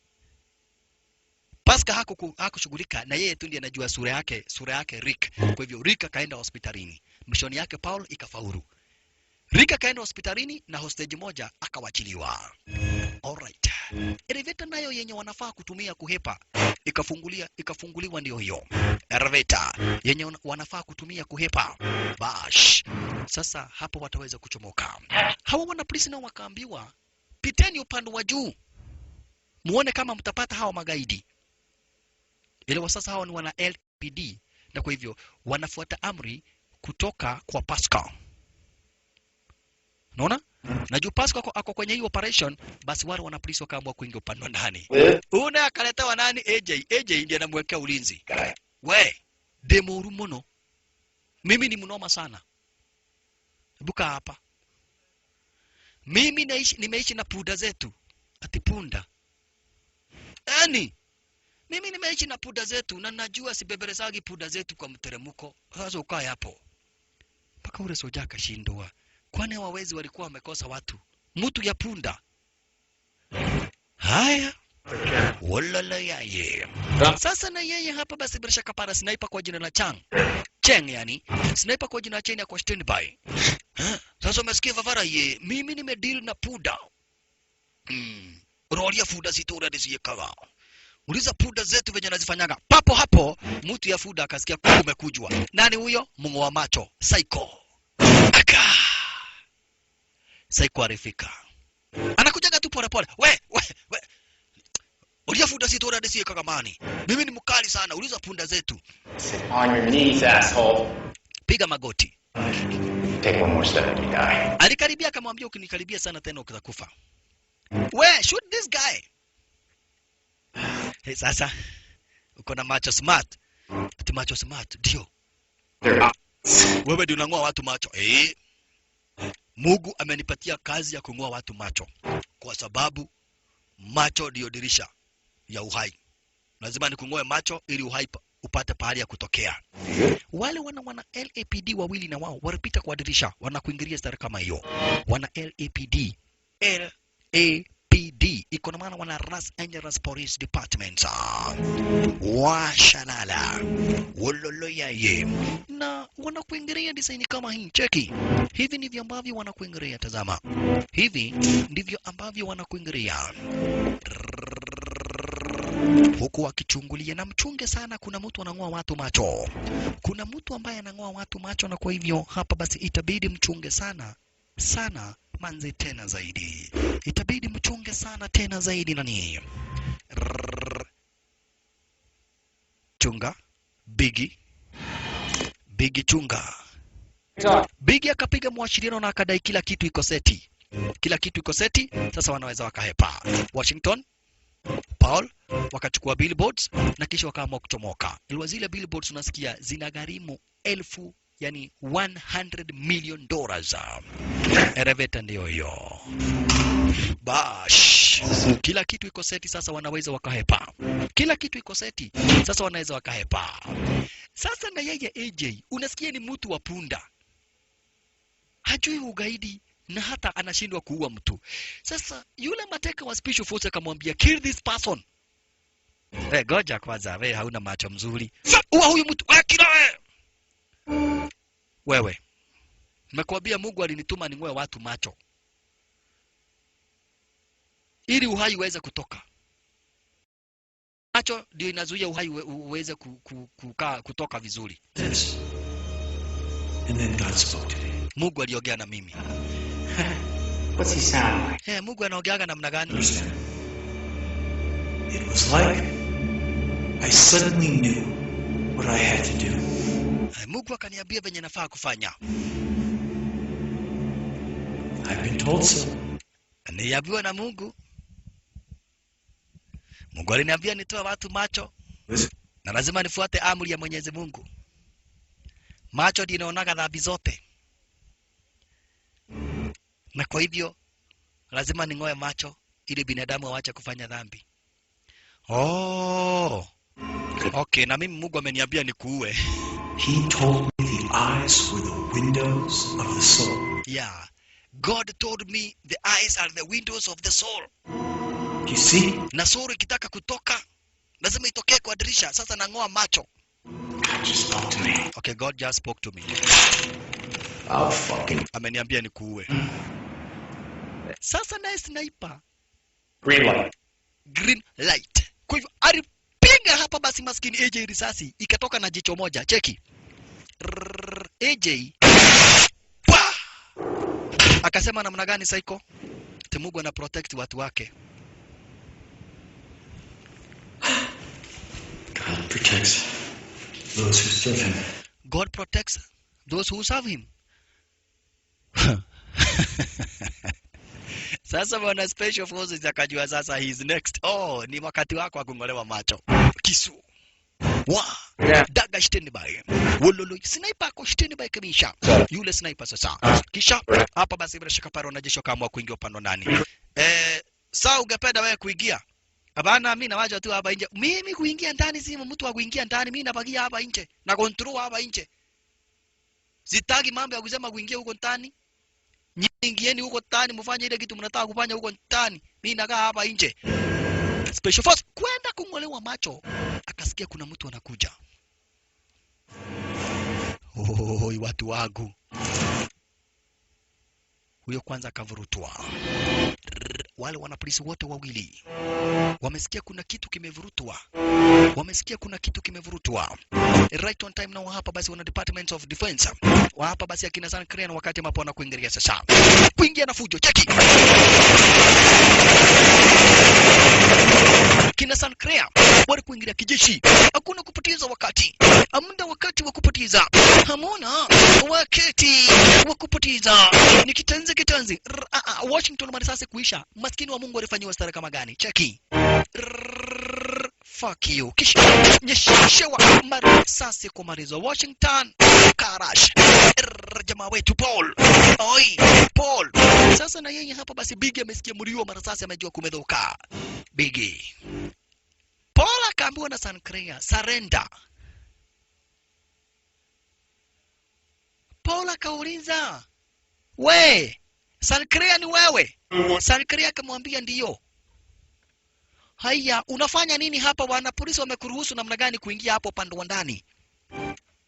Pascal hakushughulika na yeye tu ndiye anajua sura yake Rick. Kwa hivyo Rick akaenda hospitalini. Mishoni yake Paul ikafaulu. Rick akaenda hospitalini na hostage moja akawachiliwa. Alright. Elevator nayo yenye wanafaa kutumia kuhepa ikafunguliwa ndio hiyo. Elevator yenye wanafaa kutumia kuhepa. Bash. Sasa hapo wataweza kuchomoka. Hawa wana polisi nao wakaambiwa piteni upande wa juu. Muone kama mtapata hawa magaidi. Ile sasa hawa ni wana LPD na kwa hivyo wanafuata amri kutoka kwa Pascal. Unaona? Na juu Pascal ako kwenye hii operation, basi wale wana polisi wakaamua kuingia upande wa ndani. Una akaletewa nani? AJ ndiye anamwekea ulinzi. We, demo rumono. Mimi ni mnoma sana. Buka hapa. Mimi nimeishi na punda zetu. Ati punda. Mimi nimeishi na punda zetu na najua sibeberesagi punda zetu kwa mteremuko. Sasa ukae hapo. Paka ule soja akashindwa. Kwani hawawezi walikuwa wamekosa watu? Mtu ya punda. Haya. Walala yeye. Sasa na yeye hapa basi bila shaka para sniper kwa jina la Cheng yani. Sniper kwa jina la Cheng kwa standby. Sasa umesikia Vavara ye. Mimi nimedeal na punda. Rolia punda zitora diziyekaga. Uliza punda zetu venye nazifanyaga. Papo hapo mtu ya fuda akasikia kumekujwa. Nani huyo? Mungu wa macho. Psycho. Aka. Psycho arifika. Anakujaga tu pole pole. We. Uliza fuda zetu radisi kagamani. Mimi ni mkali sana. Uliza punda zetu. Sit on your knees, asshole. Piga magoti. Take one more step and you die. Alikaribia akamwambia ukinikaribia sana tena utakufa. We, shoot this guy. Hey, sasa uko na macho smart. Ati macho smart ndio. Wewe ndio unang'oa watu macho. Mungu amenipatia kazi ya kung'oa watu macho kwa sababu macho ndio dirisha ya uhai. Lazima nikung'oe macho ili uhai upate pahali ya kutokea. Wale wana LAPD wawili na wao walipita kwa dirisha wanakuingilia stara kama hiyo. Wana LAPD iko na maana wana Los Angeles Police Department. Washalala. Wololo yaye. Na wanakuingilia design kama hii. Cheki. Hivi ndivyo ambavyo wanakuingilia, tazama. Hivi ndivyo ambavyo wanakuingilia. Huku wakichungulia na mchunge sana, kuna mtu anang'oa watu macho. Kuna mtu ambaye anang'oa watu macho na kwa hivyo hapa basi itabidi mchunge sana manze tena zaidi. Itabidi mchunge sana tena zaidi nani. Chunga. Biggie chunga. Biggie akapiga mwashiriano na akadai kila kitu iko seti. Sasa wanaweza wakahepa. Washington, Paul wakachukua billboards na kisha wakaamua kuchomoka. Ilikuwa zile billboards unasikia zinagharimu yani $100 million. Elevator ndio hiyo. Bash. Kila kitu iko seti, sasa wanaweza wakahepa. Sasa na yeye AJ, unasikia ni mtu wa punda. Hajui ugaidi na hata anashindwa kuua mtu. Sasa yule mateka wa special force akamwambia kill this person. Goja kwanza, wewe hauna macho mzuri. Ua huyu mtu, kila wewe. Nimekuambia Mungu alinituma ning'oe watu macho ili uhai uweze kutoka. Macho ndio inazuia uhai uweze kutoka vizuri. And then God spoke to me. Mungu aliongea na mimi. What's he sound like? Mungu anaongea namna gani? It was like I suddenly knew what I had to do. Mungu akaniambia venye nafaa kufanya. I've been told so. Niliambiwa na Mungu. Mungu aliniambia nitoe watu macho. Na lazima nifuate amri ya Mwenyezi Mungu. Macho ndio inaonaga dhambi zote. Na kwa hivyo lazima ningoe macho ili binadamu waache kufanya dhambi. Oh. Okay, na mimi Mungu ameniambia nikuue. He told me the eyes were the windows of the soul. Yeah. God told me the eyes are the windows of the soul. You see? Na soul ikitaka kutoka lazima itokee kwa dirisha. Sasa nangoa macho. God just spoke to me. Okay, God just spoke to me. I'll fucking... Ameniambia nikuue. Sasa naye sniper. Green light. Green light. Kwa hivyo alipiga hapa basi maskini AJ risasi ikatoka na jicho moja. Cheki. AJ pa! Akasema namna gani Psycho? Mungu ana protect watu wake. God protects those who serve him. God protects those who serve him. Sasa wana special forces akajua sasa he is next. Oh, ni wakati wako wa kungolewa macho. Kisu. Wa. Daga shiteni bai. Wololo. Sniper ako shiteni bai kabisha. Yule sniper sasa. Kisha hapa basi bila shaka pale wanajeshi kama kuingia upande ndani. Saa ungependa wewe kuingia? Hapana, mimi nawacha tu hapa nje. Mimi kuingia ndani si mtu wa kuingia ndani, mimi nabakia hapa nje. Na control hapa nje. Sitaki mambo ya kusema kuingia huko ndani. Nyingieni huko ndani mfanye ile kitu mnataka kufanya huko ndani. Mimi nakaa hapa nje. Special force kwenda kungolewa macho. Akasikia kuna mtu anakuja. Oh, watu wangu. Huyo kwanza akavurutwa. Wale wanapolisi wote wawili wamesikia kuna kitu kimevurutwa. Right on time now hapa basi wana Department of Defense. Wa hapa basi akina San Crane wakati ambapo wanakuingilia sasa. Kuingia na fujo, cheki. Kina San Crane wale kuingilia kijeshi. Hakuna kupoteza wakati. Hamna wakati wa kupoteza. Hamona wakati wa kupoteza. Ni kitanzi. Washington marisasi kuisha. Maskini wa Mungu alifanywa stara kama gani? Cheki. Fuck you. Kisha nyeshewa marisasi kumalizwa. Washington Karash. Jamaa wetu Paul. Oi, Paul. Sasa na yeye hapa basi Biggie amesikia mlio wa marisasi amejua kumedhoka. Biggie. Paul akaambiwa na San Crane, surrender. Paul akauliza, we, San Crane ni wewe? San Crane akamwambia ndiyo. Haya, unafanya nini hapa? Wana polisi wamekuruhusu namna gani kuingia hapo pande wa ndani?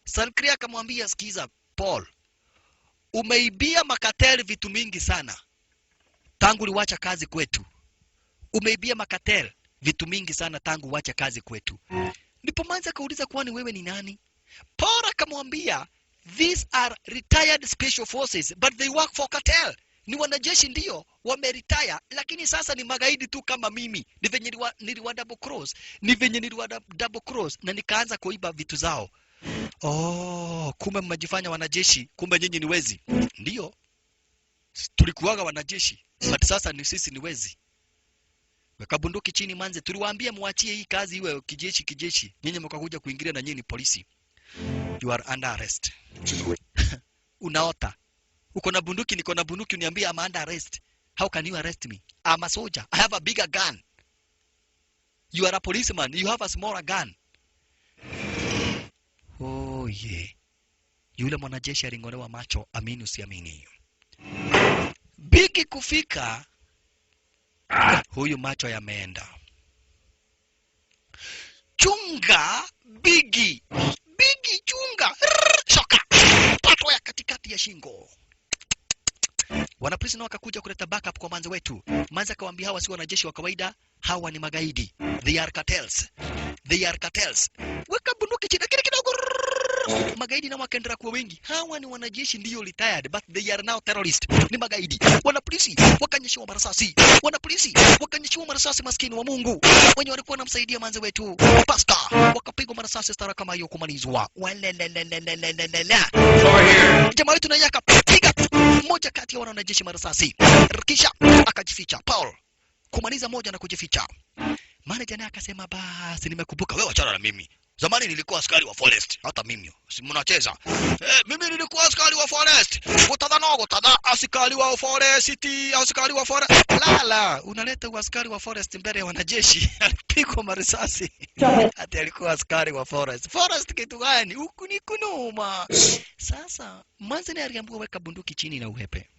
San Crane akamwambia, sikiza Paul, umeibia makateli vitu mingi sana tangu uliacha kazi kwetu. Umeibia makateli vitu mingi sana tangu uacha kazi kwetu. Ndipo Manza kauliza, kwani wewe ni nani? Paul akamwambia, these are retired special forces but they work for cartel. Ni wanajeshi ndio wameretire, lakini sasa ni magaidi tu kama mimi. Ni venye niliwa double cross na nikaanza kuiba vitu zao. Oh, kumbe mmejifanya wanajeshi, kumbe nyinyi ni wezi. Ndio. Tulikuwaga wanajeshi, but sasa ni sisi ni wezi. Weka bunduki chini Manze, tuliwaambia muachie hii kazi iwe kijeshi. Nyinyi mkakuja kuingilia na nyinyi polisi. You are under arrest. Unaota. Uko na bunduki, niko na bunduki, uniambia I'm under arrest. How can you arrest me? I'm a soldier. I have a bigger gun. You are a policeman. You have a smaller gun. Oh yeah. Yule mwanajeshi alingolewa macho, amini usiamini. Biggie kufika, huyu macho yameenda. Chunga Biggie. Biggie chunga. Shoka. Pato ya katikati ya shingo. Wanapolisi wakakuja kuleta backup kwa Manze wetu. Manze akawaambia hawa si wanajeshi wa kawaida, hawa ni magaidi. They are cartels. Weka bunduki chini kile kidogo. magaidi na wakaendelea kuwa wengi. Hawa ni wanajeshi ndio retired, but they are now terrorists. Ni magaidi. Wanapolisi wakanyeshiwa marasasi. Wanapolisi wakanyeshiwa marasasi, maskini wa Mungu. Wenye walikuwa wanamsaidia manze wetu Pasca wakapigwa marasasi stara kama hiyo kumalizwa. Jamaa wetu na yaka piga mmoja kati ya wanajeshi marasasi. Kisha akajificha. Paul kumaliza moja na kujificha. Manager naye akasema basi nimekumbuka, wewe achana na mimi. Zamani nilikuwa askari wa Forest, hata mimi. Si mnacheza. Mimi nilikuwa askari wa Forest. Gotada askari wa Forest, askari wa Forest. Lala, unaleta askari wa Forest mbele ya wanajeshi. Alipigwa marisasi. Hata alikuwa askari wa Forest. Forest kitu gani? Huku ni kunuma. Sasa Manzini aliambiwa weka bunduki chini na uhepe.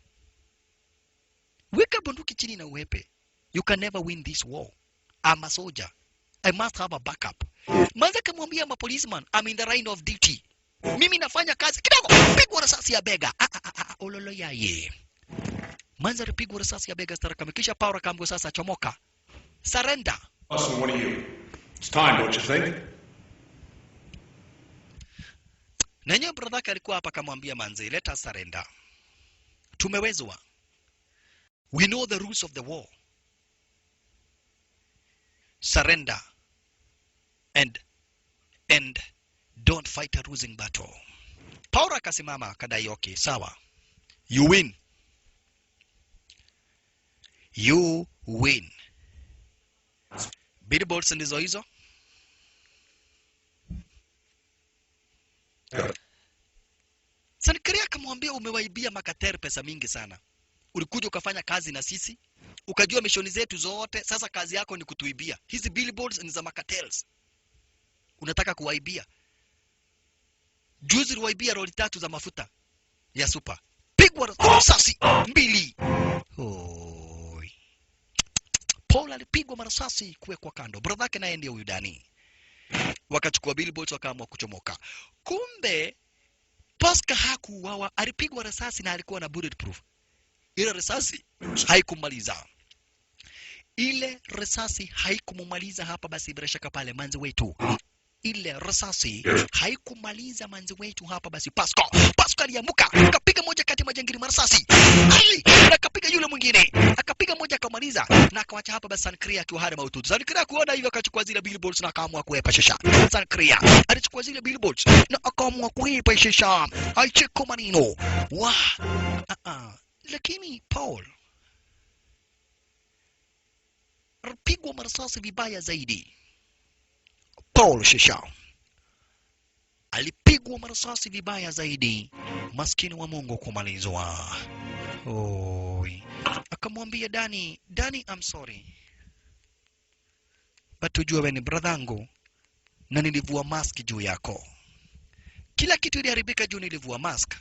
Weka bunduki chini na uhepe. You can never win this war. I'm a soldier. I must have a backup. Manza kamwambia ma policeman, I'm in the line of duty. Mimi nafanya kazi kidogo. Pigwa risasi ya bega. Ololo yaye. Manza alipigwa risasi ya bega stara kamikisha Paul akaambiwa sasa chomoka. Surrender. Awesome, what are you? It's time, don't you think? Nanyo brother alikuwa hapa kamwambia Manzi, let us surrender. Tumewezwa. We know the rules of the war. Surrender and don't fight a losing battle. Paul akasimama kadai okay, sawa. You win. You win. Billboards ndizo hizo. Sankiria akamwambia umewaibia Makater pesa mingi sana. Ulikuja ukafanya kazi na sisi, ukajua mishoni zetu zote, sasa kazi yako ni kutuibia. Hizi billboards ni za Makatels. Unataka kuwaibia. Juzi uliwaibia lori 3 za mafuta ya super. Pigwa risasi 2. Oi. Paul alipigwa marasasi kuwekwa kando. Brother yake naye ndiye huyu Dani. Wakachukua billboards wakaamua kuchomoka. Kumbe Pasca hakuuawa, alipigwa risasi na alikuwa na bulletproof. Ile risasi haikumaliza. Ile risasi haikumaliza hapa basi bila shaka pale manzi wetu. Ile risasi haikumaliza manzi wetu hapa basi Pasca aliamuka, akapiga moja kati ya majangili marasasi. Na akapiga yule mwingine. Akapiga moja akamaliza na akawacha hapa basi Sankria akiwa hali mahututi. Sankria kuona hivyo akachukua zile billboards na akaamua kuepa shisha. Sankria alichukua zile billboards na akaamua kuepa shisha. Haicheko manino. Lakini Paul alipigwa marasasi vibaya zaidi. Paul shisha alipigwa marasasi vibaya zaidi. Maskini wa Mungu kumalizwa. Oi. Akamwambia Dani, I'm sorry. But ujue wewe ni brothangu na nilivua mask juu yako. Kila kitu iliharibika juu nilivua mask.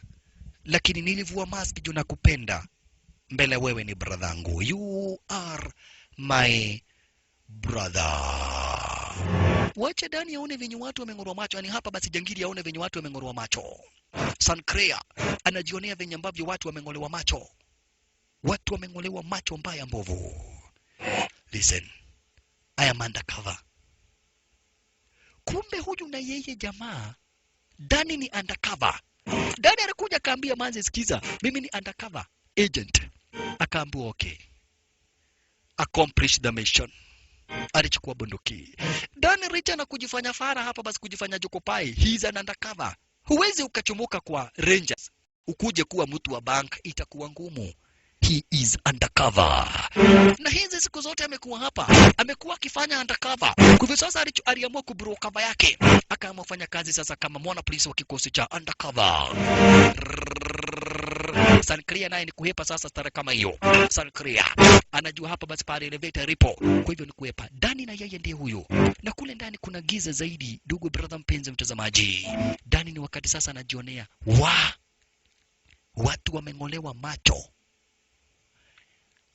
Lakini nilivua mask juu nakupenda. Mbele wewe ni brothangu. You are my brother. Wacha Dani aone venye watu wamengorwa macho. Yani hapa basi jangili aone venye watu wamengorwa macho. Sankrea anajionea venye ambavyo watu wamengolewa macho. Watu wamengolewa macho mbaya mbovu. Listen, I am undercover. Kumbe huyu na yeye jamaa Dani ni undercover. Dani alikuja akaambia Manzi, sikiza, mimi ni undercover agent. Akaambiwa okay. Accomplish the mission. Alichukua bunduki. Dani Richa na kujifanya fara hapa basi kujifanya jokopai. He is an undercover. Huwezi ukachomoka kwa Rangers ukuje kuwa mtu wa bank, itakuwa ngumu. He is undercover. Na hizi siku zote amekuwa hapa. Amekuwa akifanya undercover. Kwa hivyo sasa aliamua kubro cover yake. Akaamua kufanya kazi sasa kama mwana polisi wa kikosi cha undercover. Sankria naye ni kuhepa sasa stara kama hiyo. Sankria anajua hapa basi pale elevator ripo. Kwa hivyo ni kuhepa. Dani na yeye ndiye huyo. Na kule ndani kuna giza zaidi. Ndugu brother mpenzi mtazamaji. Dani ni wakati sasa anajionea. Watu wamengolewa macho.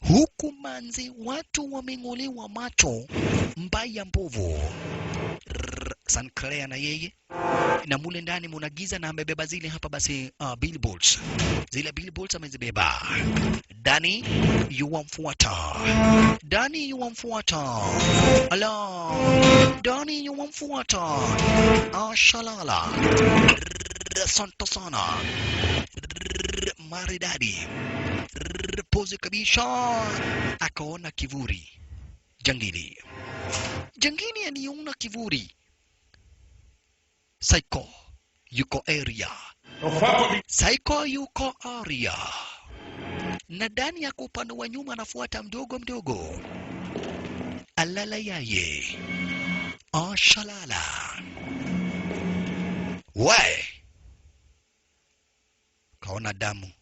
Huku Manzi watu wamengolewa macho mbaya mbovu. Sankrea na yeye na mule ndani munagiza na amebeba zile hapa basi billboards. Zile billboards amezibeba. Dani yuwamfuata. Dani yuwamfuata. Ala. Dani yuwamfuata. Ashalala. Asante sana. Maridadi. Pose kabisa. Akaona kivuli. Jangili. Jangili aniona kivuli. Psycho yuko area. Psycho yuko area. Na ndani ya upande wa nyuma anafuata mdogo mdogo. Alala yaye. Ashalala. We. Kaona damu.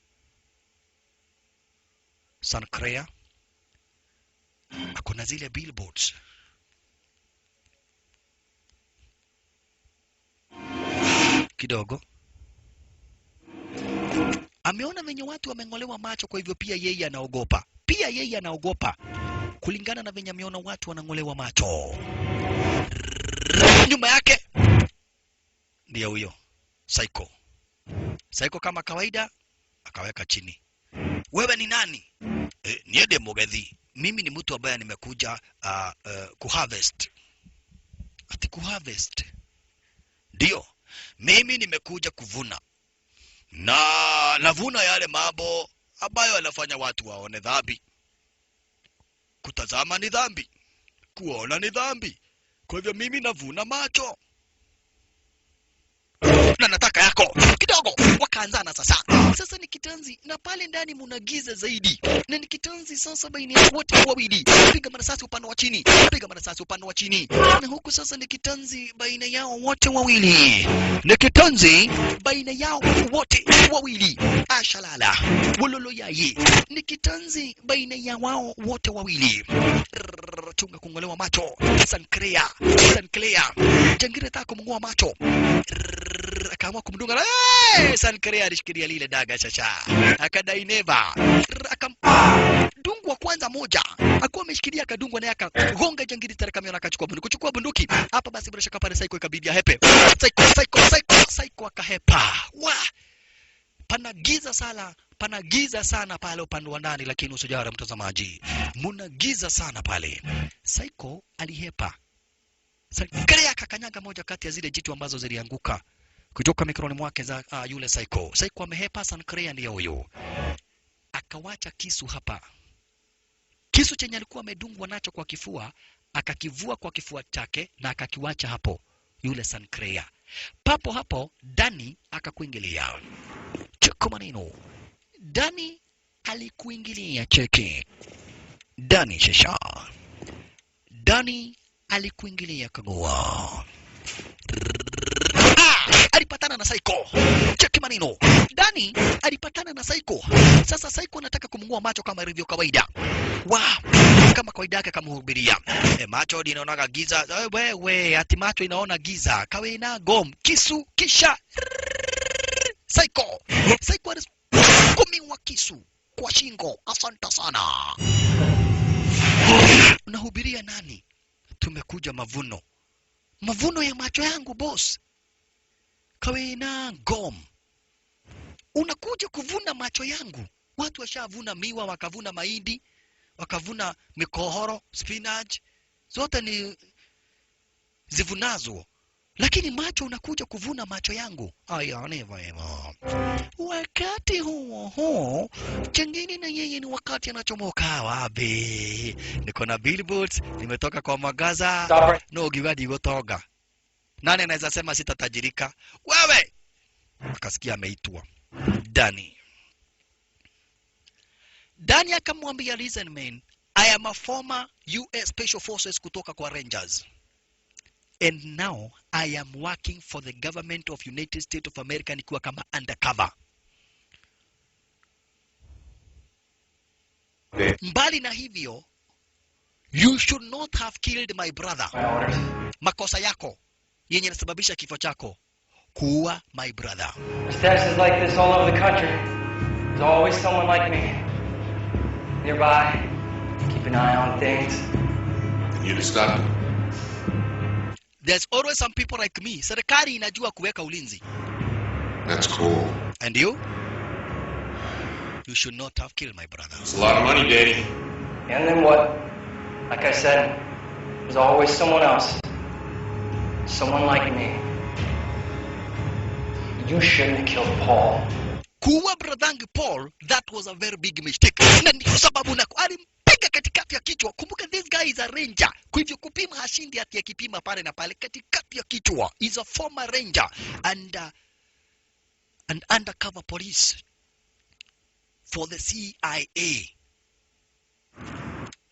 Sankrea. Akona zile billboards. Kidogo. Ameona venye watu wameng'olewa macho, kwa hivyo pia yeye anaogopa. Pia yeye anaogopa. Kulingana na venye ameona watu wanang'olewa macho. Nyuma yake ndiye huyo Psycho. Psycho kama kawaida akaweka chini. Wewe ni nani? Niende Mugethi. Mimi ni mtu ambaye nimekuja kuharvest. Ati kuharvest? Ndio. Mimi nimekuja kuvuna. Na navuna yale mambo ambayo yanafanya watu waone dhambi. Kutazama ni dhambi. Kuona ni dhambi. Kwa hivyo mimi navuna macho. Na nataka yako. Kidogo wakaanzana sasa. Sasa ni kitanzi na pale ndani muna giza zaidi. Na ni kitanzi sasa baina ya wote wawili. Piga marasasi upande wa chini. Piga marasasi upande wa chini. Na huku sasa ni kitanzi baina yao wote wawili. Ni kitanzi baina yao wote wawili. Ashalala. Wololo yaye. Ni kitanzi baina ya wao wote wawili. Chunga kungolewa macho. Sankrea. Sankrea. Jangire tako mungoa macho. Akaamua kumdunga. Sankrea alishikilia lile daga chacha. Akadai neva. Akadungwa kwanza moja. Akuwa ameshikilia akadungwa naye akagonga Jangiri Taraka miona akachukua bunduki. Kuchukua bunduki. Hapa basi bila shaka pale Psycho ikabidi ahepe. Psycho akahepa. Pana giza sana pale upande wa ndani, lakini usijara mtazamaji. Muna giza sana pale. Psycho alihepa. Sankrea akakanyaga moja kati ya zile jitu ambazo zilianguka kutoka mikononi mwake za yule Psycho. Psycho amehepa, Sankrea ndiye huyo. Akawacha kisu hapa. Kisu chenye alikuwa amedungwa nacho kwa kifua, akakivua kwa kifua chake na akakiwacha hapo yule Sankrea. Papo hapo Dani akakuingilia. Cheko maneno. Dani alikuingilia cheki. Dani shesha. Dani alikuingilia kagua. Alipatana na Psycho. Cheki maneno. Dani alipatana na Psycho. Sasa Psycho anataka kumng'oa macho kama ilivyo kawaida. Kama kawaida yake kamhubiria. Macho inaonaga giza. Wewe ati macho inaona giza. Kawe na gom kisu kisha Psycho alikumiwa kisu kwa shingo. Asante sana. Unahubiria nani? Tumekuja mavuno. Mavuno ya macho yangu boss. Kawe na gom. Unakuja kuvuna macho yangu. Watu washavuna miwa, wakavuna mahindi, wakavuna mikohoro, spinach. Zote ni zivunazo. Lakini macho unakuja kuvuna macho yangu. Aya, never ever. Wakati huo, chengine na yeye ni wakati anachomoka wabe. Niko na billboards, nimetoka kwa magaza. No giwadi gotoga. Nani anaweza sema sitatajirika? Wewe! Akasikia ameitwa. Dani akamwambia, listen man, I am a former US Special Forces kutoka kwa Rangers. And now I am working for the government of United States of America nikiwa kama undercover. Mbali na hivyo, you should not have killed my brother. Makosa yako yenye yanasababisha kifo chako, kuua my brother. Statuses like this all over the country. There's always someone like me nearby, keep an eye on things. You to stop him? There's always some people like me. Serikali inajua kuweka ulinzi. That's cool. And you? You should not have killed my brother. It's a lot of money, Danny. And then what? Like I said, there's always someone else. Someone like me. You shouldn't have killed Paul. Kuua bradhangu Paul, that was a very big mistake. Na ndio sababu na alimpiga katikati ya kichwa. Kumbuka this guy is a ranger. Kwa hivyo kupima hashindi ati akipima pale na pale katikati ya kichwa. He's a former ranger and an undercover police for the CIA.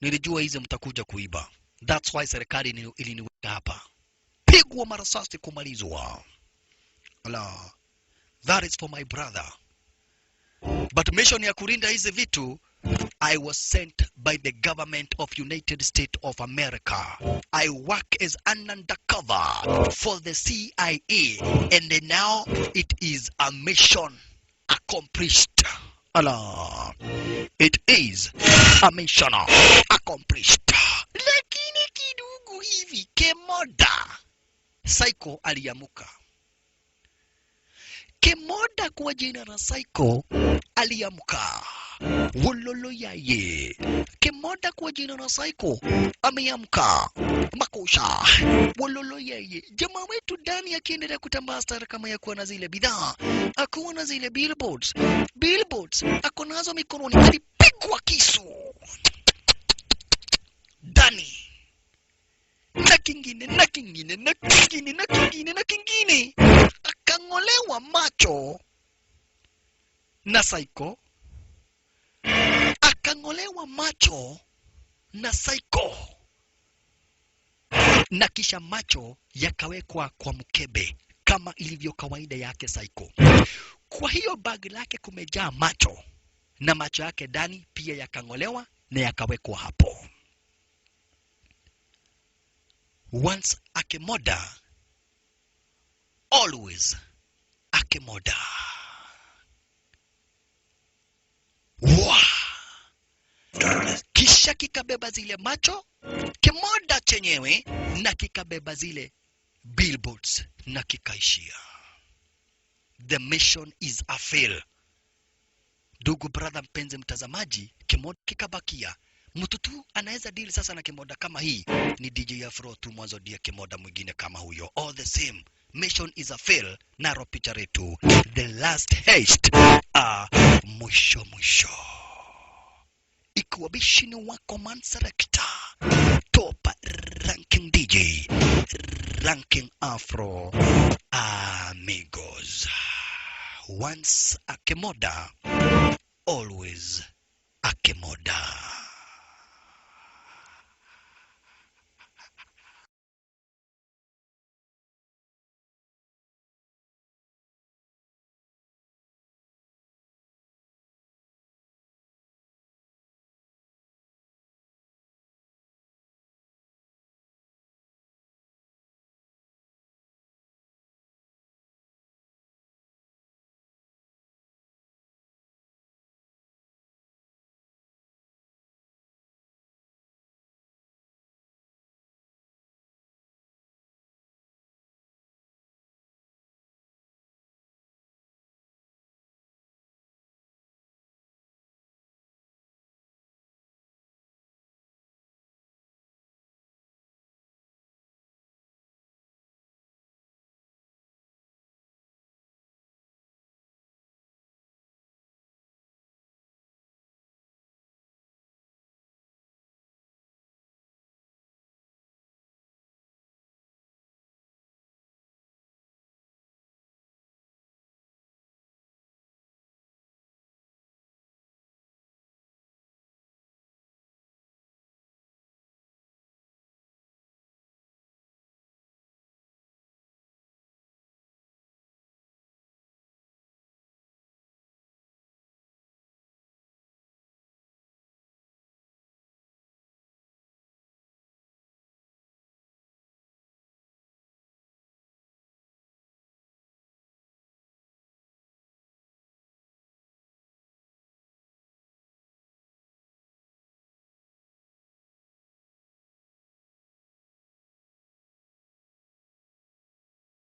Nilijua hizi mtakuja kuiba. That's why serikali iliniweka hapa. Pigwa marasasi kumalizwa. Allah. That is for my brother. But mission ya kulinda hizi vitu, I was sent by the government of United States of America. I work as an undercover for the CIA. And now it is a mission accomplished. Allah. It is a mission accomplished. Lakini kidogo hivi Kemoda Psycho aliamuka. Kemoda kwa jina la Psycho aliamuka. Wololo yaye. Kemoda kwa jina la Psycho ameamka. Makosha. Wololo yaye. Jamaa wetu ndani akiendelea kutambaa stara kama ya kuwa na zile bidhaa. Akuwa na zile billboards. Billboards. Ako nazo mikononi. Alipigwa kisu. Dani. Na kingine, na kingine, na kingine, na kingine, na kingine. Akang'olewa macho na Psycho. Akang'olewa macho na Psycho. Na kisha macho yakawekwa kwa mkebe kama ilivyo kawaida yake Psycho. Kwa hiyo bagi lake kumejaa macho na macho yake ndani pia yakang'olewa na yakawekwa hapo. Once a Kemoda, always a Kemoda. Wow. Kisha kikabeba zile macho, Kemoda chenyewe, na kikabeba zile billboards na kikaishia. The mission is a fail. Ndugu brother mpenzi mtazamaji, Kemoda kikabakia. Mtu tu anaweza deal sasa na Kemoda kama hii ni DJ Afro tu, mwanzo dia Kemoda mwingine kama huyo. All the same, mission is a fail. Naro picha letu, the last heist. Mwisho. Ikiwa bishini wako man selector, top ranking DJ, ranking Afro amigos. Once a Kemoda, always a Kemoda.